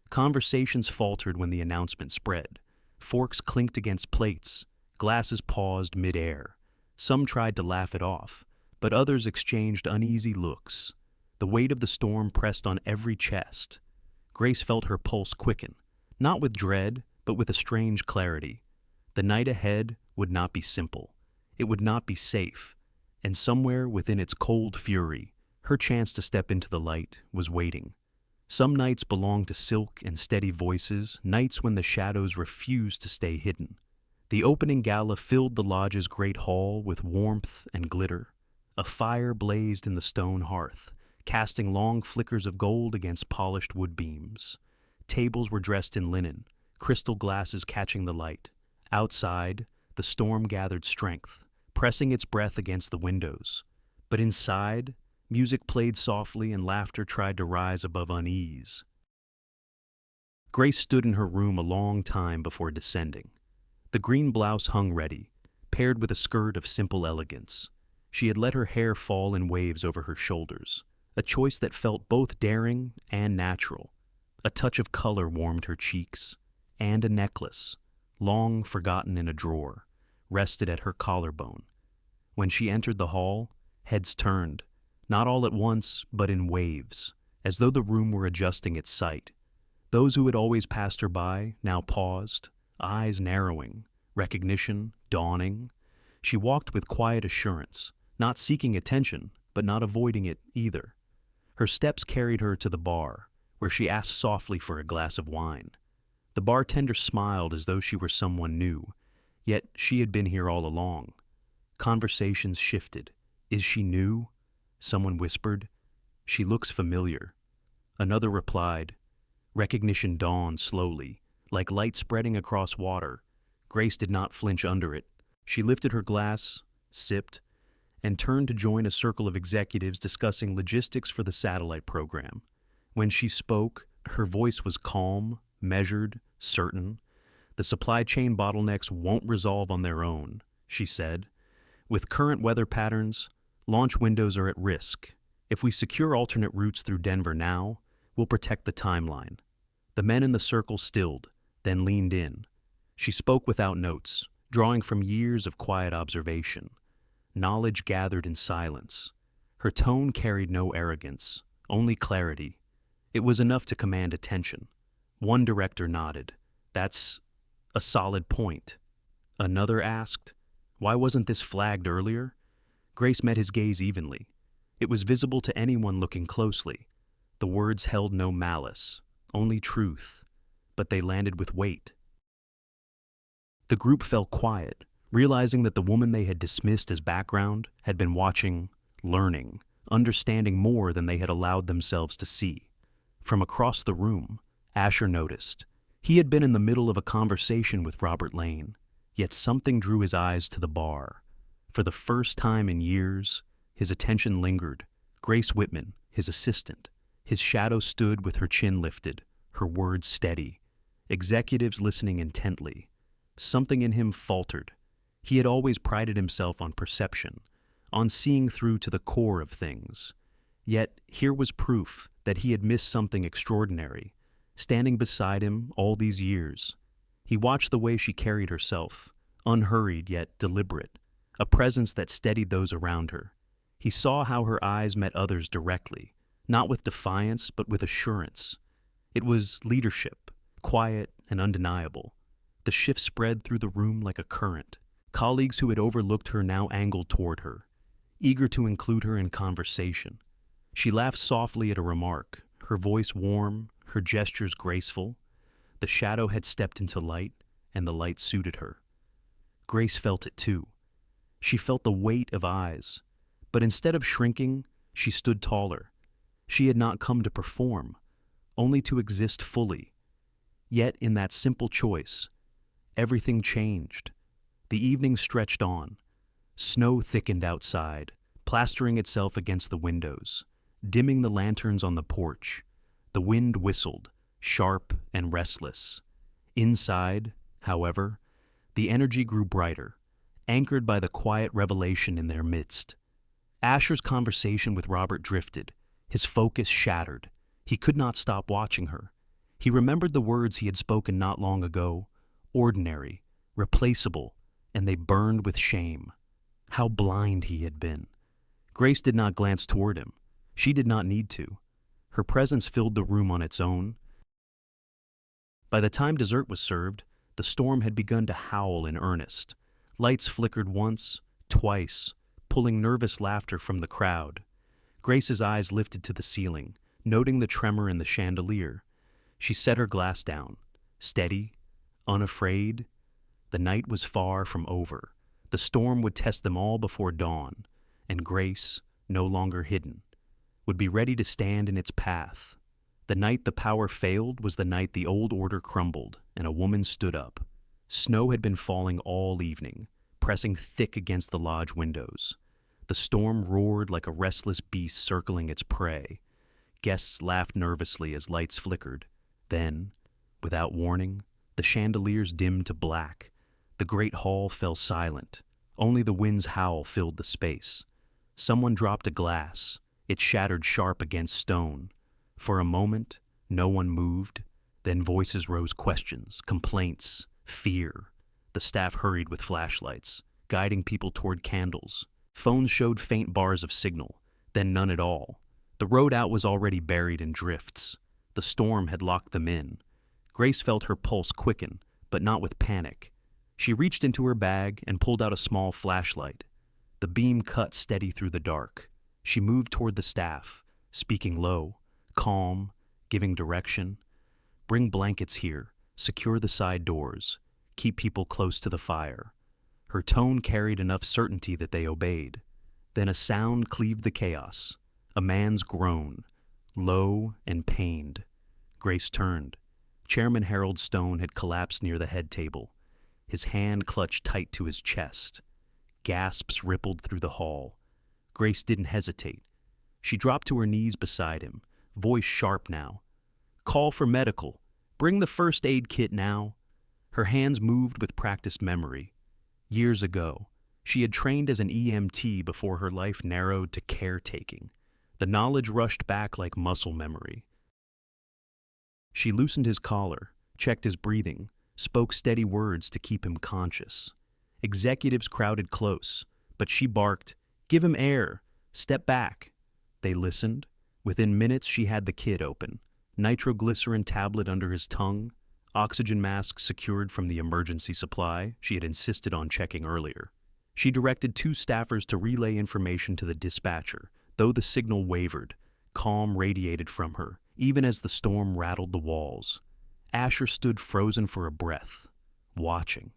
Conversations faltered when the announcement spread. Forks clinked against plates, glasses paused mid-air. Some tried to laugh it off, but others exchanged uneasy looks. The weight of the storm pressed on every chest. Grace felt her pulse quicken, not with dread, but with a strange clarity. The night ahead would not be simple. It would not be safe. And somewhere within its cold fury, her chance to step into the light was waiting. Some nights belonged to silk and steady voices, nights when the shadows refused to stay hidden. The opening gala filled the lodge's great hall with warmth and glitter. A fire blazed in the stone hearth, casting long flickers of gold against polished wood beams. Tables were dressed in linen, crystal glasses catching the light. Outside, the storm gathered strength, pressing its breath against the windows. But inside, music played softly and laughter tried to rise above unease. Grace stood in her room a long time before descending. The green blouse hung ready, paired with a skirt of simple elegance. She had let her hair fall in waves over her shoulders, a choice that felt both daring and natural. A touch of color warmed her cheeks, and a necklace, long forgotten in a drawer, rested at her collarbone. When she entered the hall, heads turned, not all at once, but in waves, as though the room were adjusting its sight. Those who had always passed her by now paused, eyes narrowing, recognition dawning. She walked with quiet assurance, not seeking attention, but not avoiding it either. Her steps carried her to the bar, where she asked softly for a glass of wine. The bartender smiled as though she were someone new, yet she had been here all along. Conversations shifted. Is she new? Someone whispered. She looks familiar. Another replied. Recognition dawned slowly, like light spreading across water. Grace did not flinch under it. She lifted her glass, sipped, and turned to join a circle of executives discussing logistics for the satellite program. When she spoke, her voice was calm, measured, certain. The supply chain bottlenecks won't resolve on their own, she said. With current weather patterns, launch windows are at risk. If we secure alternate routes through Denver now, we'll protect the timeline. The men in the circle stilled, then leaned in. She spoke without notes, drawing from years of quiet observation. Knowledge gathered in silence. Her tone carried no arrogance, only clarity. It was enough to command attention. One director nodded. That's a solid point. Another asked, why wasn't this flagged earlier? Grace met his gaze evenly. It was visible to anyone looking closely. The words held no malice, only truth, but they landed with weight. The group fell quiet, realizing that the woman they had dismissed as background had been watching, learning, understanding more than they had allowed themselves to see. From across the room, Asher noticed. He had been in the middle of a conversation with Robert Lane, yet something drew his eyes to the bar. For the first time in years, his attention lingered. Grace Whitman, his assistant. His shadow stood with her chin lifted, her words steady. Executives listening intently. Something in him faltered. He had always prided himself on perception, on seeing through to the core of things. Yet here was proof that he had missed something extraordinary, standing beside him all these years. He watched the way she carried herself, unhurried yet deliberate, a presence that steadied those around her. He saw how her eyes met others directly, not with defiance, but with assurance. It was leadership, quiet and undeniable. The shift spread through the room like a current. Colleagues who had overlooked her now angled toward her, eager to include her in conversation. She laughed softly at a remark, her voice warm, her gestures graceful. The shadow had stepped into light, and the light suited her. Grace felt it too. She felt the weight of eyes, but instead of shrinking, she stood taller. She had not come to perform, only to exist fully. Yet in that simple choice, everything changed. The evening stretched on. Snow thickened outside, plastering itself against the windows, dimming the lanterns on the porch. The wind whistled, sharp and restless. Inside, however, the energy grew brighter, anchored by the quiet revelation in their midst. Asher's conversation with Robert drifted, his focus shattered. He could not stop watching her. He remembered the words he had spoken not long ago, ordinary, replaceable, and they burned with shame. How blind he had been. Grace did not glance toward him. She did not need to. Her presence filled the room on its own. By the time dessert was served, the storm had begun to howl in earnest. Lights flickered once, twice, pulling nervous laughter from the crowd. Grace's eyes lifted to the ceiling, noting the tremor in the chandelier. She set her glass down, steady, unafraid. The night was far from over. The storm would test them all before dawn, and Grace, no longer hidden, would be ready to stand in its path. The night the power failed was the night the old order crumbled, and a woman stood up. Snow had been falling all evening, pressing thick against the lodge windows. The storm roared like a restless beast circling its prey. Guests laughed nervously as lights flickered. Then, without warning, the chandeliers dimmed to black. The great hall fell silent. Only the wind's howl filled the space. Someone dropped a glass. It shattered sharp against stone. For a moment, no one moved. Then voices rose, questions, complaints, fear. The staff hurried with flashlights, guiding people toward candles. Phones showed faint bars of signal, then none at all. The road out was already buried in drifts. The storm had locked them in. Grace felt her pulse quicken, but not with panic. She reached into her bag and pulled out a small flashlight. The beam cut steady through the dark. She moved toward the staff, speaking low, calm, giving direction. Bring blankets here, secure the side doors, keep people close to the fire. Her tone carried enough certainty that they obeyed. Then a sound cleaved the chaos, a man's groan, low and pained. Grace turned. Chairman Harold Stone had collapsed near the head table. His hand clutched tight to his chest. Gasps rippled through the hall. Grace didn't hesitate. She dropped to her knees beside him, voice sharp now. Call for medical. Bring the first aid kit now. Her hands moved with practiced memory. Years ago, she had trained as an EMT before her life narrowed to caretaking. The knowledge rushed back like muscle memory. She loosened his collar, checked his breathing, spoke steady words to keep him conscious. Executives crowded close, but she barked, "Give him air! Step back!" They listened. Within minutes she had the kit open, nitroglycerin tablet under his tongue, oxygen mask secured from the emergency supply she had insisted on checking earlier. She directed 2 staffers to relay information to the dispatcher, though the signal wavered. Calm radiated from her, even as the storm rattled the walls. Asher stood frozen for a breath, watching.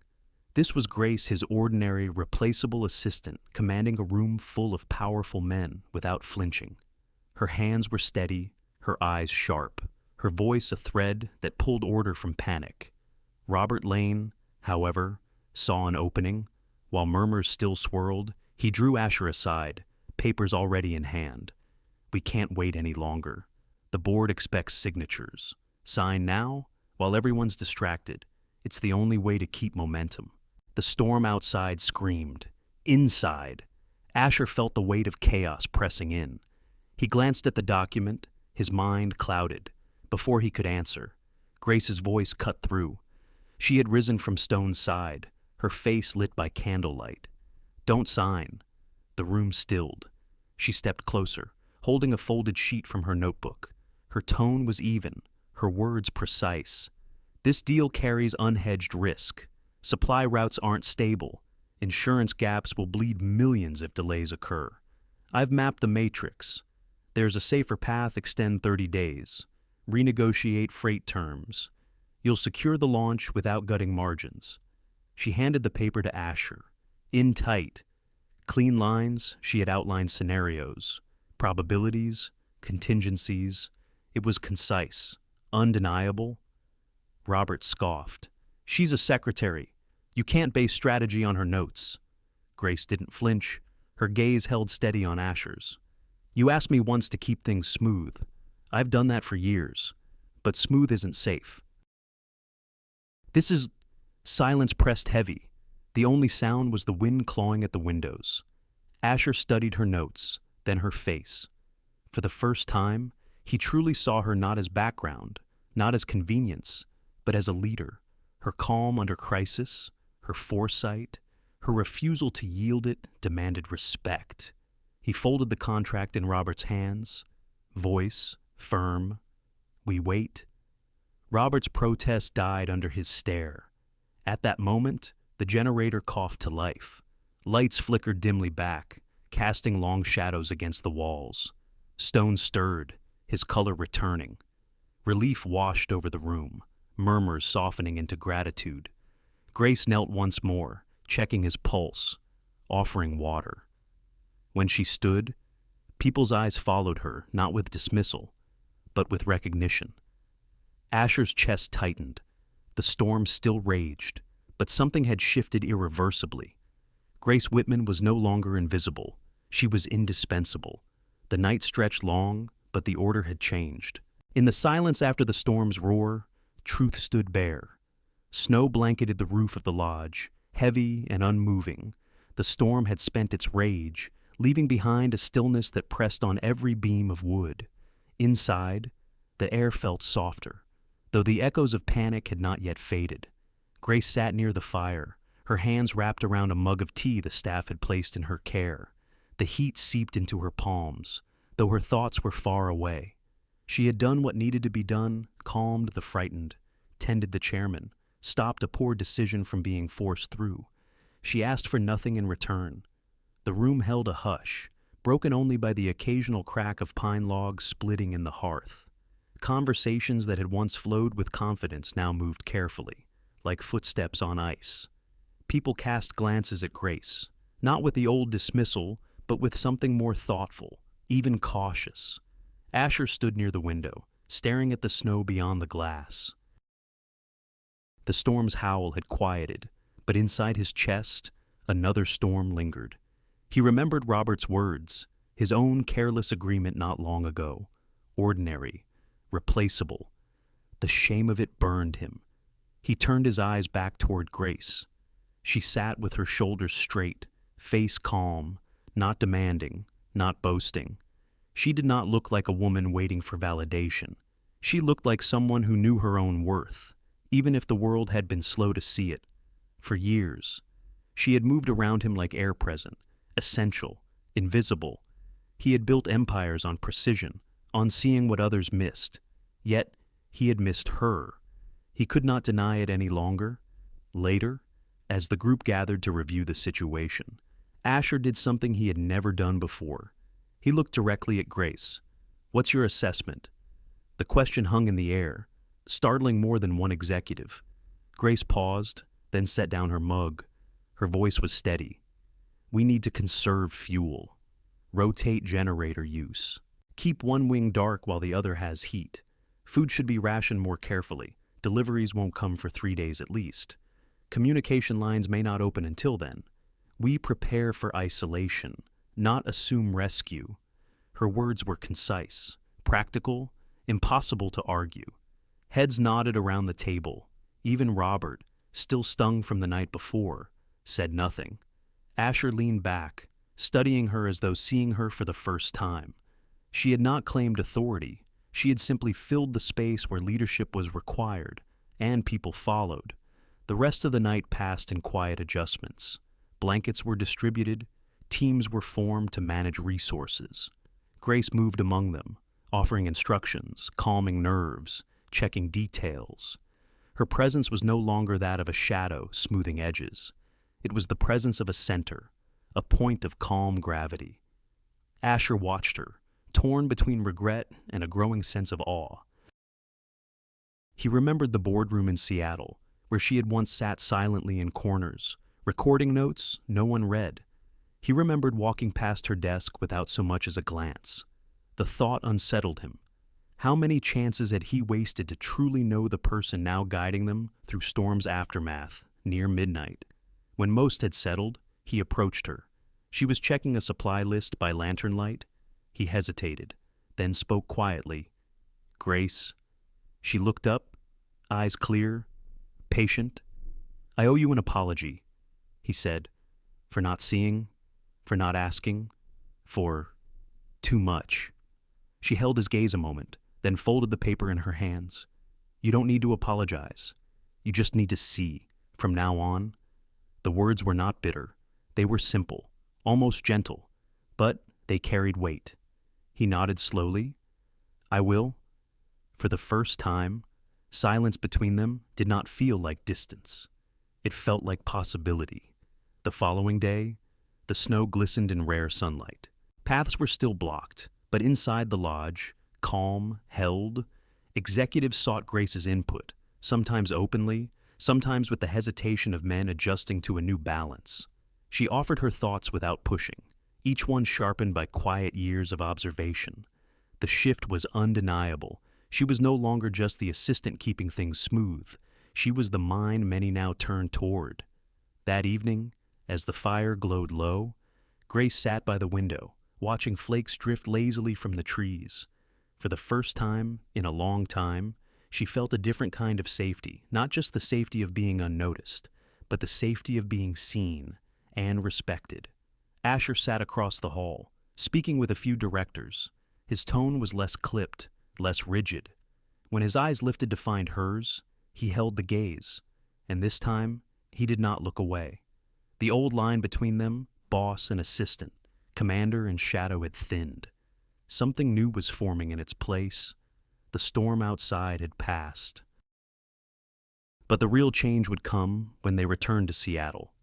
This was Grace, his ordinary, replaceable assistant, commanding a room full of powerful men without flinching. Her hands were steady, her eyes sharp, her voice a thread that pulled order from panic. Robert Lane, however, saw an opening. While murmurs still swirled, he drew Asher aside, papers already in hand. "We can't wait any longer. The board expects signatures. Sign now, while everyone's distracted. It's the only way to keep momentum." The storm outside screamed. Inside, Asher felt the weight of chaos pressing in. He glanced at the document, his mind clouded. Before he could answer, Grace's voice cut through. She had risen from Stone's side, her face lit by candlelight. Don't sign. The room stilled. She stepped closer, holding a folded sheet from her notebook. Her tone was even, her words precise. This deal carries unhedged risk. Supply routes aren't stable. Insurance gaps will bleed millions if delays occur. I've mapped the matrix. There's a safer path: extend 30 days. Renegotiate freight terms. You'll secure the launch without gutting margins. She handed the paper to Asher. In tight. Clean lines, she had outlined scenarios, probabilities, contingencies. It was concise, undeniable. Robert scoffed. She's a secretary. You can't base strategy on her notes. Grace didn't flinch. Her gaze held steady on Asher's. You asked me once to keep things smooth. I've done that for years. But smooth isn't safe. This is... Silence pressed heavy. The only sound was the wind clawing at the windows. Asher studied her notes, then her face. For the first time, he truly saw her not as background, not as convenience, but as a leader. Her calm under crisis, her foresight, her refusal to yield it demanded respect. He folded the contract in Robert's hands, voice firm. We wait. Robert's protest died under his stare. At that moment, the generator coughed to life. Lights flickered dimly back, casting long shadows against the walls. Stone stirred, his color returning. Relief washed over the room, murmurs softening into gratitude. Grace knelt once more, checking his pulse, offering water. When she stood, people's eyes followed her, not with dismissal, but with recognition. Asher's chest tightened. The storm still raged, but something had shifted irreversibly. Grace Whitman was no longer invisible. She was indispensable. The night stretched long, but the order had changed. In the silence after the storm's roar, truth stood bare. Snow blanketed the roof of the lodge, heavy and unmoving. The storm had spent its rage, leaving behind a stillness that pressed on every beam of wood. Inside, the air felt softer, though the echoes of panic had not yet faded. Grace sat near the fire, her hands wrapped around a mug of tea the staff had placed in her care. The heat seeped into her palms, though her thoughts were far away. She had done what needed to be done, calmed the frightened, tended the chairman, stopped a poor decision from being forced through. She asked for nothing in return. The room held a hush, broken only by the occasional crack of pine logs splitting in the hearth. Conversations that had once flowed with confidence now moved carefully, like footsteps on ice. People cast glances at Grace, not with the old dismissal, but with something more thoughtful, even cautious. Asher stood near the window, staring at the snow beyond the glass. The storm's howl had quieted, but inside his chest, another storm lingered. He remembered Robert's words, his own careless agreement not long ago. Ordinary, replaceable. The shame of it burned him. He turned his eyes back toward Grace. She sat with her shoulders straight, face calm, not demanding, not boasting. She did not look like a woman waiting for validation. She looked like someone who knew her own worth, even if the world had been slow to see it. For years, she had moved around him like air present, essential, invisible. He had built empires on precision, on seeing what others missed. Yet, he had missed her. He could not deny it any longer. Later, as the group gathered to review the situation, Asher did something he had never done before. He looked directly at Grace. "What's your assessment?" The question hung in the air, startling more than one executive. Grace paused, then set down her mug. Her voice was steady. "We need to conserve fuel. Rotate generator use. Keep one wing dark while the other has heat. Food should be rationed more carefully. Deliveries won't come for 3 days at least. Communication lines may not open until then. We prepare for isolation, not assume rescue." Her words were concise, practical, impossible to argue. Heads nodded around the table. Even Robert, still stung from the night before, said nothing. Asher leaned back, studying her as though seeing her for the first time. She had not claimed authority. She had simply filled the space where leadership was required, and people followed. The rest of the night passed in quiet adjustments. Blankets were distributed, teams were formed to manage resources. Grace moved among them, offering instructions, calming nerves, checking details. Her presence was no longer that of a shadow smoothing edges. It was the presence of a center, a point of calm gravity. Asher watched her, torn between regret and a growing sense of awe. He remembered the boardroom in Seattle, where she had once sat silently in corners, recording notes no one read. He remembered walking past her desk without so much as a glance. The thought unsettled him. How many chances had he wasted to truly know the person now guiding them through storm's aftermath, near midnight? When most had settled, he approached her. She was checking a supply list by lantern light. He hesitated, then spoke quietly. "Grace." She looked up, eyes clear, patient. "I owe you an apology," he said, "for not seeing, for not asking, for too much." She held his gaze a moment, then folded the paper in her hands. "You don't need to apologize. You just need to see, from now on." The words were not bitter. They were simple, almost gentle, but they carried weight. He nodded slowly. "I will." For the first time, silence between them did not feel like distance. It felt like possibility. The following day, the snow glistened in rare sunlight. Paths were still blocked, but inside the lodge, calm, held, executives sought Grace's input, sometimes openly, sometimes with the hesitation of men adjusting to a new balance. She offered her thoughts without pushing, each one sharpened by quiet years of observation. The shift was undeniable. She was no longer just the assistant keeping things smooth. She was the mind many now turned toward. That evening, as the fire glowed low, Grace sat by the window, watching flakes drift lazily from the trees. For the first time in a long time, she felt a different kind of safety, not just the safety of being unnoticed, but the safety of being seen and respected. Asher sat across the hall, speaking with a few directors. His tone was less clipped, less rigid. When his eyes lifted to find hers, he held the gaze, and this time he did not look away. The old line between them, boss and assistant, commander and shadow, had thinned. Something new was forming in its place. The storm outside had passed. But the real change would come when they returned to Seattle,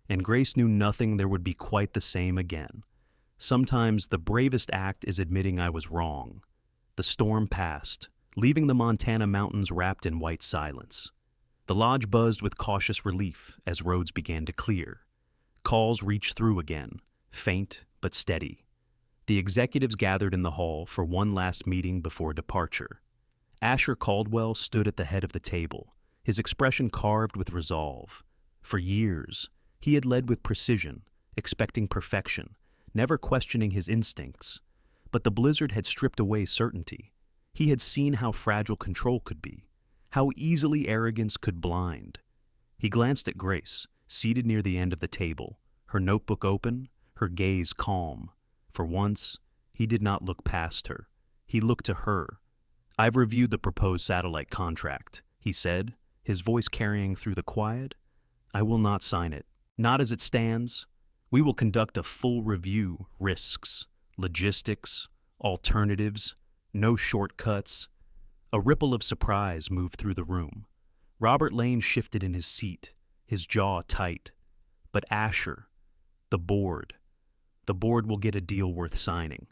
and Grace knew nothing there would be quite the same again. Sometimes the bravest act is admitting I was wrong. The storm passed, leaving the Montana mountains wrapped in white silence. The lodge buzzed with cautious relief as roads began to clear. Calls reached through again, faint but steady. The executives gathered in the hall for one last meeting before departure. Asher Caldwell stood at the head of the table, his expression carved with resolve. For years, he had led with precision, expecting perfection, never questioning his instincts. But the blizzard had stripped away certainty. He had seen how fragile control could be, how easily arrogance could blind. He glanced at Grace, seated near the end of the table, her notebook open, her gaze calm. For once, he did not look past her. He looked to her. "I've reviewed the proposed satellite contract," he said, his voice carrying through the quiet. "I will not sign it. Not as it stands. We will conduct a full review, risks, logistics, alternatives, no shortcuts." A ripple of surprise moved through the room. Robert Lane shifted in his seat, his jaw tight. But Asher, the board will get a deal worth signing.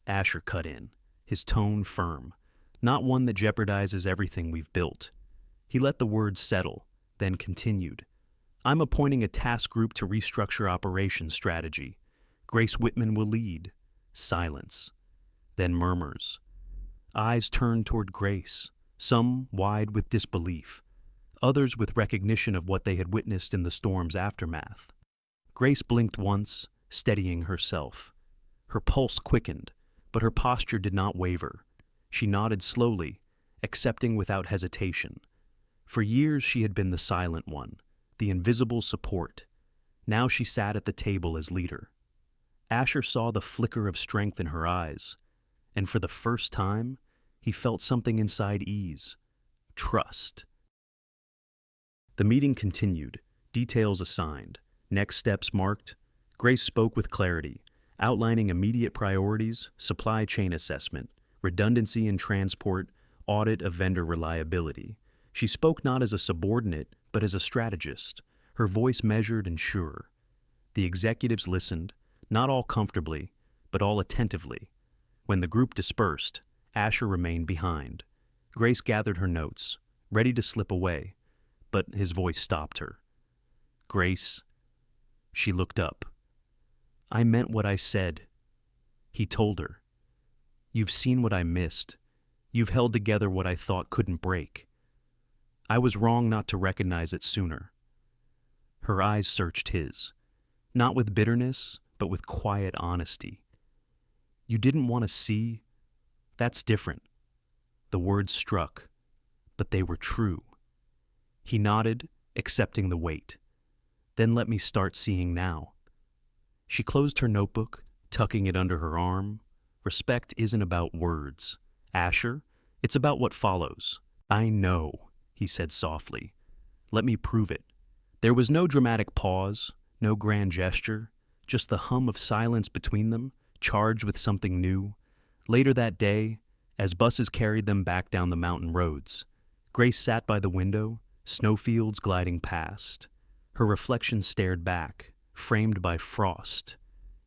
Asher cut in, his tone firm, not one that jeopardizes everything we've built. He let the words settle, then continued. "I'm appointing a task group to restructure operations strategy. Grace Whitman will lead." Silence. Then murmurs. Eyes turned toward Grace, some wide with disbelief, others with recognition of what they had witnessed in the storm's aftermath. Grace blinked once, steadying herself. Her pulse quickened, but her posture did not waver. She nodded slowly, accepting without hesitation. For years she had been the silent one, the invisible support. Now she sat at the table as leader. Asher saw the flicker of strength in her eyes, and for the first time, he felt something inside ease. Trust. The meeting continued, details assigned. Next steps marked, Grace spoke with clarity, outlining immediate priorities, supply chain assessment, redundancy in transport, audit of vendor reliability. She spoke not as a subordinate, but as a strategist, her voice measured and sure. The executives listened, not all comfortably, but all attentively. When the group dispersed, Asher remained behind. Grace gathered her notes, ready to slip away, but his voice stopped her. Grace. She looked up. I meant what I said. He told her. You've seen what I missed. You've held together what I thought couldn't break. I was wrong not to recognize it sooner. Her eyes searched his, not with bitterness, but with quiet honesty. You didn't want to see? That's different. The words struck, but they were true. He nodded, accepting the weight. Then let me start seeing now. She closed her notebook, tucking it under her arm. Respect isn't about words. Asher, it's about what follows. I know, he said softly. Let me prove it. There was no dramatic pause, no grand gesture, just the hum of silence between them, charged with something new. Later that day, as buses carried them back down the mountain roads, Grace sat by the window, snowfields gliding past. Her reflection stared back, framed by frost.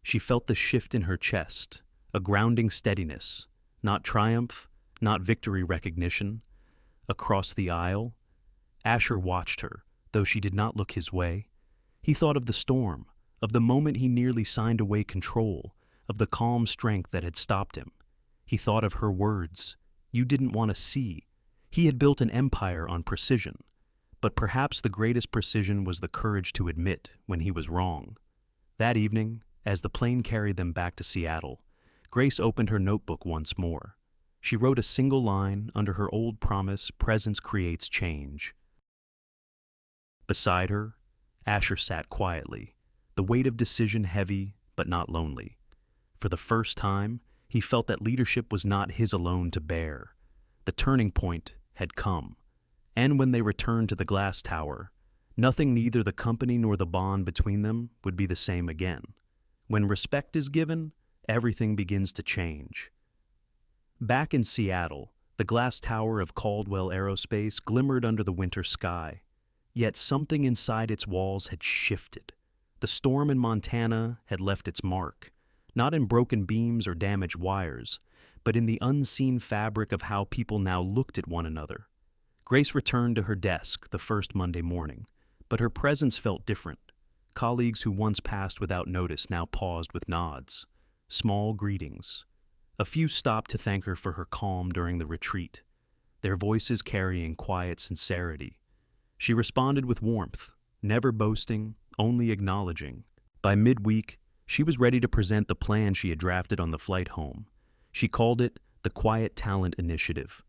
She felt the shift in her chest, a grounding steadiness, not triumph, not victory recognition. Across the aisle, Asher watched her, though she did not look his way. He thought of the storm, of the moment he nearly signed away control, of the calm strength that had stopped him. He thought of her words, you didn't want to see. He had built an empire on precision, but perhaps the greatest precision was the courage to admit when he was wrong. That evening, as the plane carried them back to Seattle, Grace opened her notebook once more. She wrote a single line under her old promise, presence creates change. Beside her, Asher sat quietly, the weight of decision heavy but not lonely. For the first time, he felt that leadership was not his alone to bear. The turning point had come. And when they returned to the glass tower, nothing, neither the company nor the bond between them, would be the same again. When respect is given, everything begins to change. Back in Seattle, the glass tower of Caldwell Aerospace glimmered under the winter sky. Yet something inside its walls had shifted. The storm in Montana had left its mark, not in broken beams or damaged wires, but in the unseen fabric of how people now looked at one another. Grace returned to her desk the first Monday morning, but her presence felt different. Colleagues who once passed without notice now paused with nods, small greetings. A few stopped to thank her for her calm during the retreat, their voices carrying quiet sincerity. She responded with warmth, never boasting, only acknowledging. By midweek, she was ready to present the plan she had drafted on the flight home. She called it the Quiet Talent Initiative.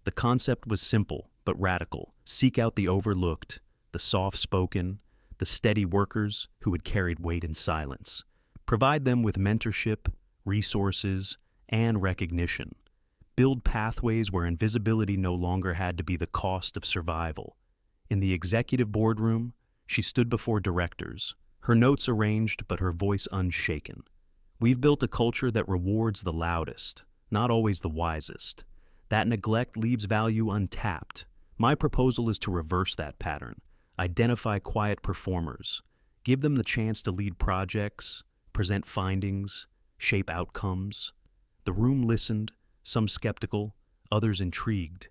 The concept was simple but radical. Seek out the overlooked, the soft-spoken, the steady workers who had carried weight in silence. Provide them with mentorship, resources, and recognition. Build pathways where invisibility no longer had to be the cost of survival. In the executive boardroom, she stood before directors, her notes arranged but her voice unshaken. We've built a culture that rewards the loudest, not always the wisest. That neglect leaves value untapped. My proposal is to reverse that pattern. Identify quiet performers. Give them the chance to lead projects, present findings, shape outcomes. The room listened, some skeptical, others intrigued.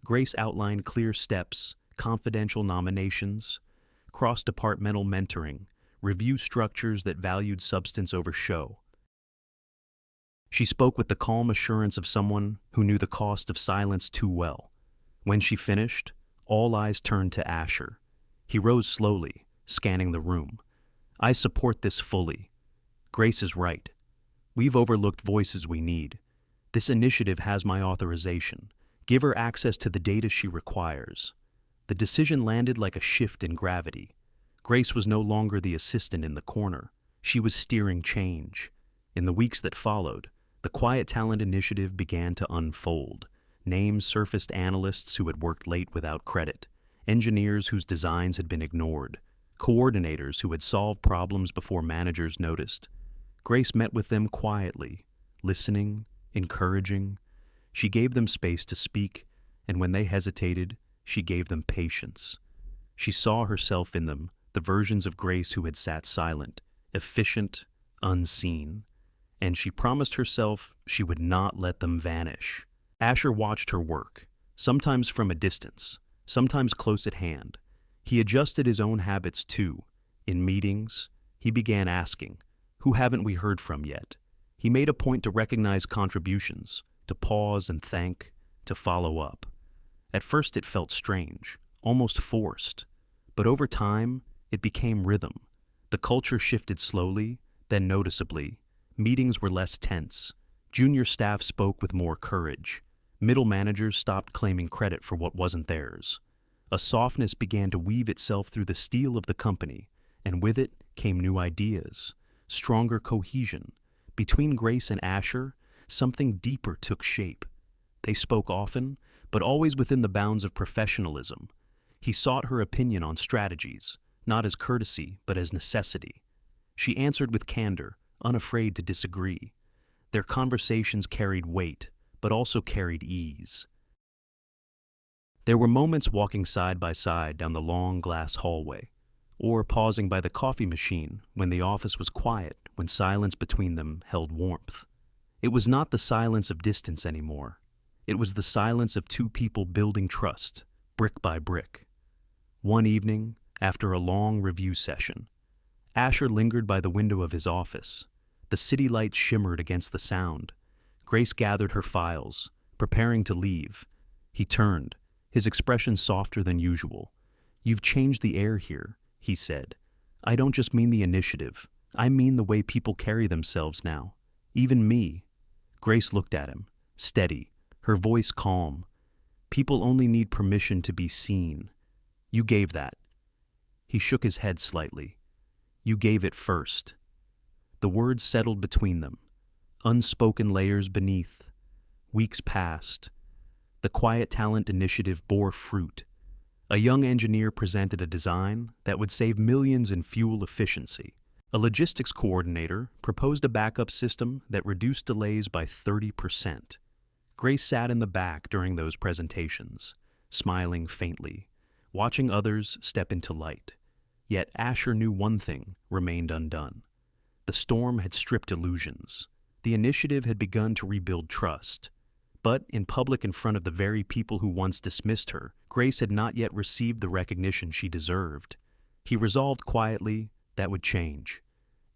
Grace outlined clear steps, confidential nominations, cross-departmental mentoring, review structures that valued substance over show. She spoke with the calm assurance of someone who knew the cost of silence too well. When she finished, all eyes turned to Asher. He rose slowly, scanning the room. I support this fully. Grace is right. We've overlooked voices we need. This initiative has my authorization. Give her access to the data she requires. The decision landed like a shift in gravity. Grace was no longer the assistant in the corner. She was steering change. In the weeks that followed, the Quiet Talent Initiative began to unfold. Names surfaced: analysts who had worked late without credit, engineers whose designs had been ignored, coordinators who had solved problems before managers noticed. Grace met with them quietly, listening, encouraging. She gave them space to speak, and when they hesitated, she gave them patience. She saw herself in them, the versions of Grace who had sat silent, efficient, unseen, and she promised herself she would not let them vanish. Asher watched her work, sometimes from a distance, sometimes close at hand. He adjusted his own habits too. In meetings, he began asking, "Who haven't we heard from yet?" He made a point to recognize contributions, to pause and thank, to follow up. At first it felt strange, almost forced, but over time it became rhythm. The culture shifted slowly, then noticeably. Meetings were less tense. Junior staff spoke with more courage. Middle managers stopped claiming credit for what wasn't theirs. A softness began to weave itself through the steel of the company, and with it came new ideas, stronger cohesion. Between Grace and Asher, something deeper took shape. They spoke often, but always within the bounds of professionalism. He sought her opinion on strategies, not as courtesy, but as necessity. She answered with candor, unafraid to disagree. Their conversations carried weight, but also carried ease. There were moments walking side by side down the long glass hallway, or pausing by the coffee machine when the office was quiet, when silence between them held warmth. It was not the silence of distance anymore. It was the silence of two people building trust, brick by brick. One evening, after a long review session, Asher lingered by the window of his office. The city lights shimmered against the sound. Grace gathered her files, preparing to leave. He turned, his expression softer than usual. "You've changed the air here," he said. "I don't just mean the initiative. I mean the way people carry themselves now. Even me." Grace looked at him, steady, her voice calm. "People only need permission to be seen. You gave that." He shook his head slightly. "You gave it first." The words settled between them, unspoken layers beneath. Weeks passed. The Quiet Talent Initiative bore fruit. A young engineer presented a design that would save millions in fuel efficiency. A logistics coordinator proposed a backup system that reduced delays by 30%. Grace sat in the back during those presentations, smiling faintly, watching others step into light. Yet Asher knew one thing remained undone. The storm had stripped illusions. The initiative had begun to rebuild trust. But in public in front of the very people who once dismissed her, Grace had not yet received the recognition she deserved. He resolved quietly that would change.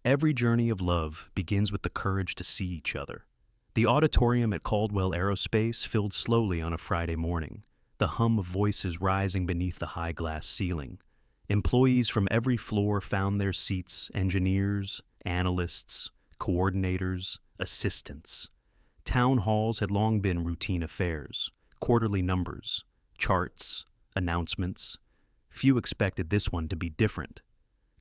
Every journey of love begins with the courage to see each other. The auditorium at Caldwell Aerospace filled slowly on a Friday morning, the hum of voices rising beneath the high glass ceiling. Employees from every floor found their seats, engineers, analysts, coordinators, assistants. Town halls had long been routine affairs, quarterly numbers, charts, announcements. Few expected this one to be different.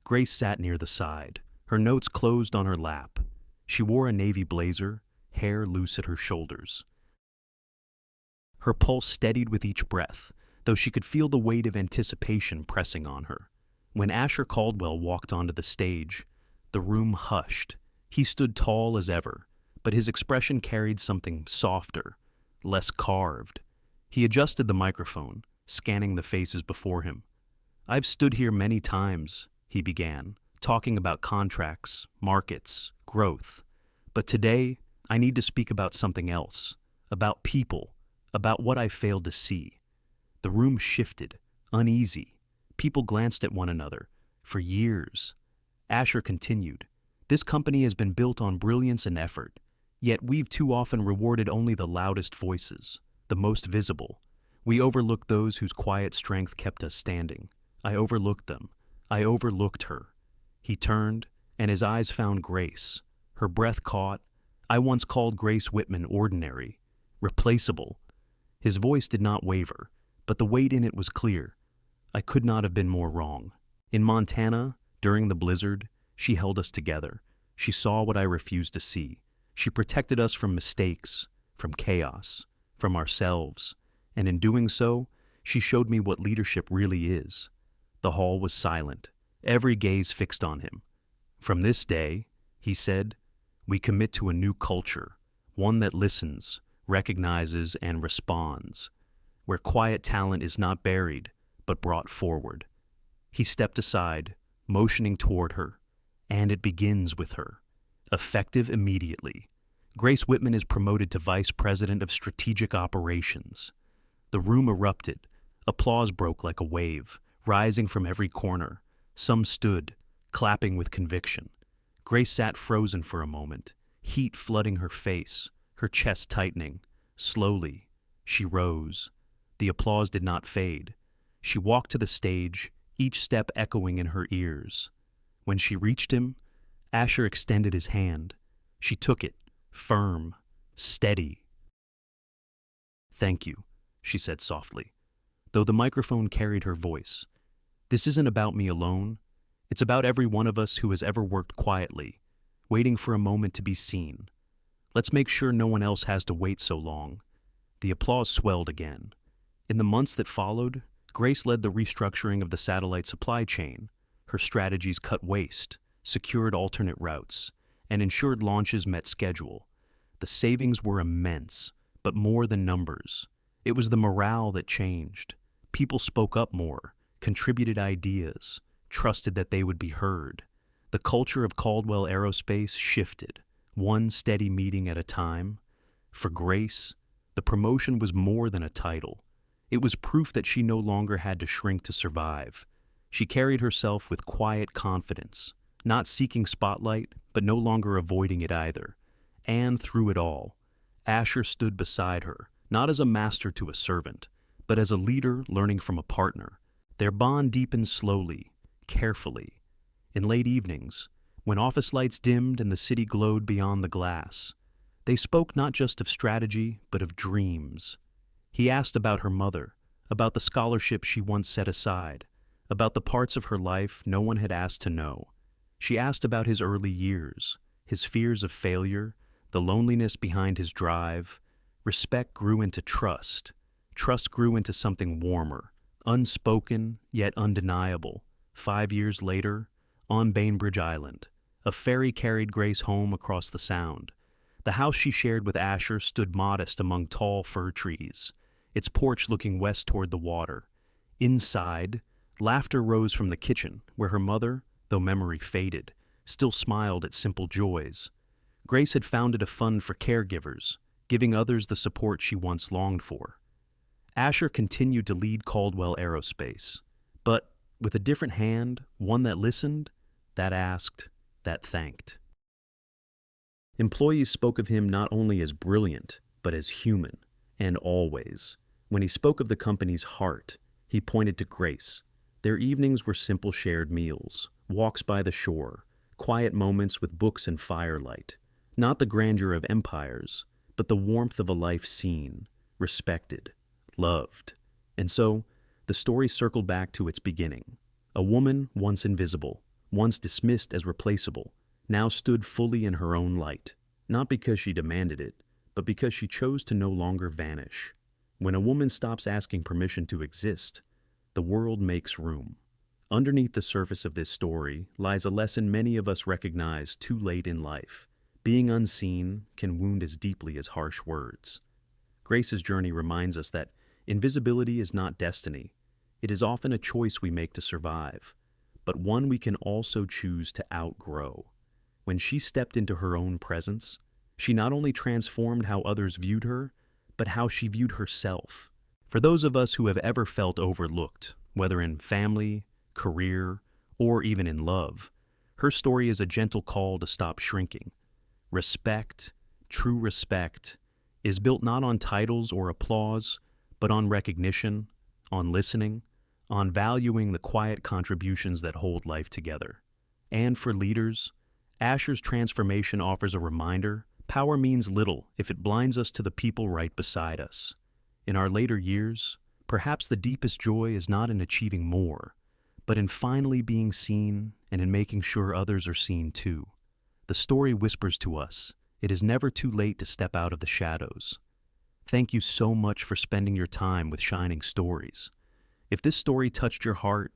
Grace sat near the side, her notes closed on her lap. She wore a navy blazer, hair loose at her shoulders. Her pulse steadied with each breath, though she could feel the weight of anticipation pressing on her. When Asher Caldwell walked onto the stage, the room hushed. He stood tall as ever, but his expression carried something softer, less carved. He adjusted the microphone, scanning the faces before him. "I've stood here many times," he began, talking about contracts, markets, growth. "But today, I need to speak about something else, about people, about what I failed to see." The room shifted, uneasy. People glanced at one another. For years. Asher continued, "This company has been built on brilliance and effort, yet we've too often rewarded only the loudest voices, the most visible. We overlooked those whose quiet strength kept us standing. I overlooked them. I overlooked her." He turned, and his eyes found Grace. Her breath caught. "I once called Grace Whitman ordinary, replaceable." His voice did not waver, but the weight in it was clear. "I could not have been more wrong. In Montana, during the blizzard, she held us together. She saw what I refused to see. She protected us from mistakes, from chaos, from ourselves, and in doing so, she showed me what leadership really is." The hall was silent. every gaze fixed on him. "From this day," he said, "we commit to a new culture, one that listens, recognizes, and responds, where quiet talent is not buried, but brought forward." He stepped aside, motioning toward her, and it begins with her. Effective immediately, Grace Whitman is promoted to Vice President of Strategic Operations. The room erupted. Applause broke like a wave, rising from every corner. Some stood, clapping with conviction. Grace sat frozen for a moment, heat flooding her face, her chest tightening. Slowly, she rose. The applause did not fade. She walked to the stage, each step echoing in her ears. When she reached him, Asher extended his hand. She took it, firm, steady. "Thank you," she said softly, though the microphone carried her voice. "This isn't about me alone. It's about every one of us who has ever worked quietly, waiting for a moment to be seen. Let's make sure no one else has to wait so long." The applause swelled again. In the months that followed, Grace led the restructuring of the satellite supply chain. Her strategies cut waste, secured alternate routes, and ensured launches met schedule. The savings were immense, but more than numbers. It was the morale that changed. People spoke up more, contributed ideas, trusted that they would be heard. The culture of Caldwell Aerospace shifted, one steady meeting at a time. For Grace, the promotion was more than a title. It was proof that she no longer had to shrink to survive. She carried herself with quiet confidence, not seeking spotlight, but no longer avoiding it either. And through it all, Asher stood beside her, not as a master to a servant, but as a leader learning from a partner. Their bond deepened slowly, carefully. In late evenings, when office lights dimmed and the city glowed beyond the glass, they spoke not just of strategy, but of dreams. He asked about her mother, about the scholarship she once set aside, about the parts of her life no one had asked to know. She asked about his early years, his fears of failure, the loneliness behind his drive. Respect grew into trust. Trust grew into something warmer, unspoken yet undeniable. 5 years later, on Bainbridge Island, a ferry carried Grace home across the Sound. The house she shared with Asher stood modest among tall fir trees, its porch looking west toward the water. Inside, laughter rose from the kitchen, where her mother, though memory faded, still smiled at simple joys. Grace had founded a fund for caregivers, giving others the support she once longed for. Asher continued to lead Caldwell Aerospace, but with a different hand, one that listened, that asked, that thanked. Employees spoke of him not only as brilliant, but as human, and always. When he spoke of the company's heart, he pointed to Grace. Their evenings were simple shared meals, walks by the shore, quiet moments with books and firelight. Not the grandeur of empires, but the warmth of a life seen, respected, loved. And so, the story circled back to its beginning. A woman once invisible, once dismissed as replaceable, now stood fully in her own light, not because she demanded it, but because she chose to no longer vanish. When a woman stops asking permission to exist, the world makes room. Underneath the surface of this story lies a lesson many of us recognize too late in life. Being unseen can wound as deeply as harsh words. Grace's journey reminds us that invisibility is not destiny. It is often a choice we make to survive, but one we can also choose to outgrow. When she stepped into her own presence, she not only transformed how others viewed her, but how she viewed herself. For those of us who have ever felt overlooked, whether in family, career, or even in love, her story is a gentle call to stop shrinking. Respect, true respect, is built not on titles or applause, but on recognition, on listening, on valuing the quiet contributions that hold life together. And for leaders, Asher's transformation offers a reminder: power means little if it blinds us to the people right beside us. In our later years, perhaps the deepest joy is not in achieving more, but in finally being seen and in making sure others are seen too. The story whispers to us, it is never too late to step out of the shadows. Thank you so much for spending your time with Shining Stories. If this story touched your heart,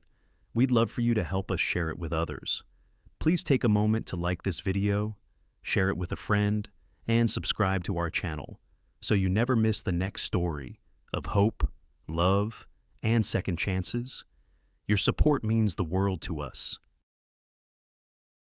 We'd love for you to help us share it with others. Please take a moment to like this video, share it with a friend, and subscribe to our channel so you never miss the next story of hope, love, and second chances. Your support means the world to us.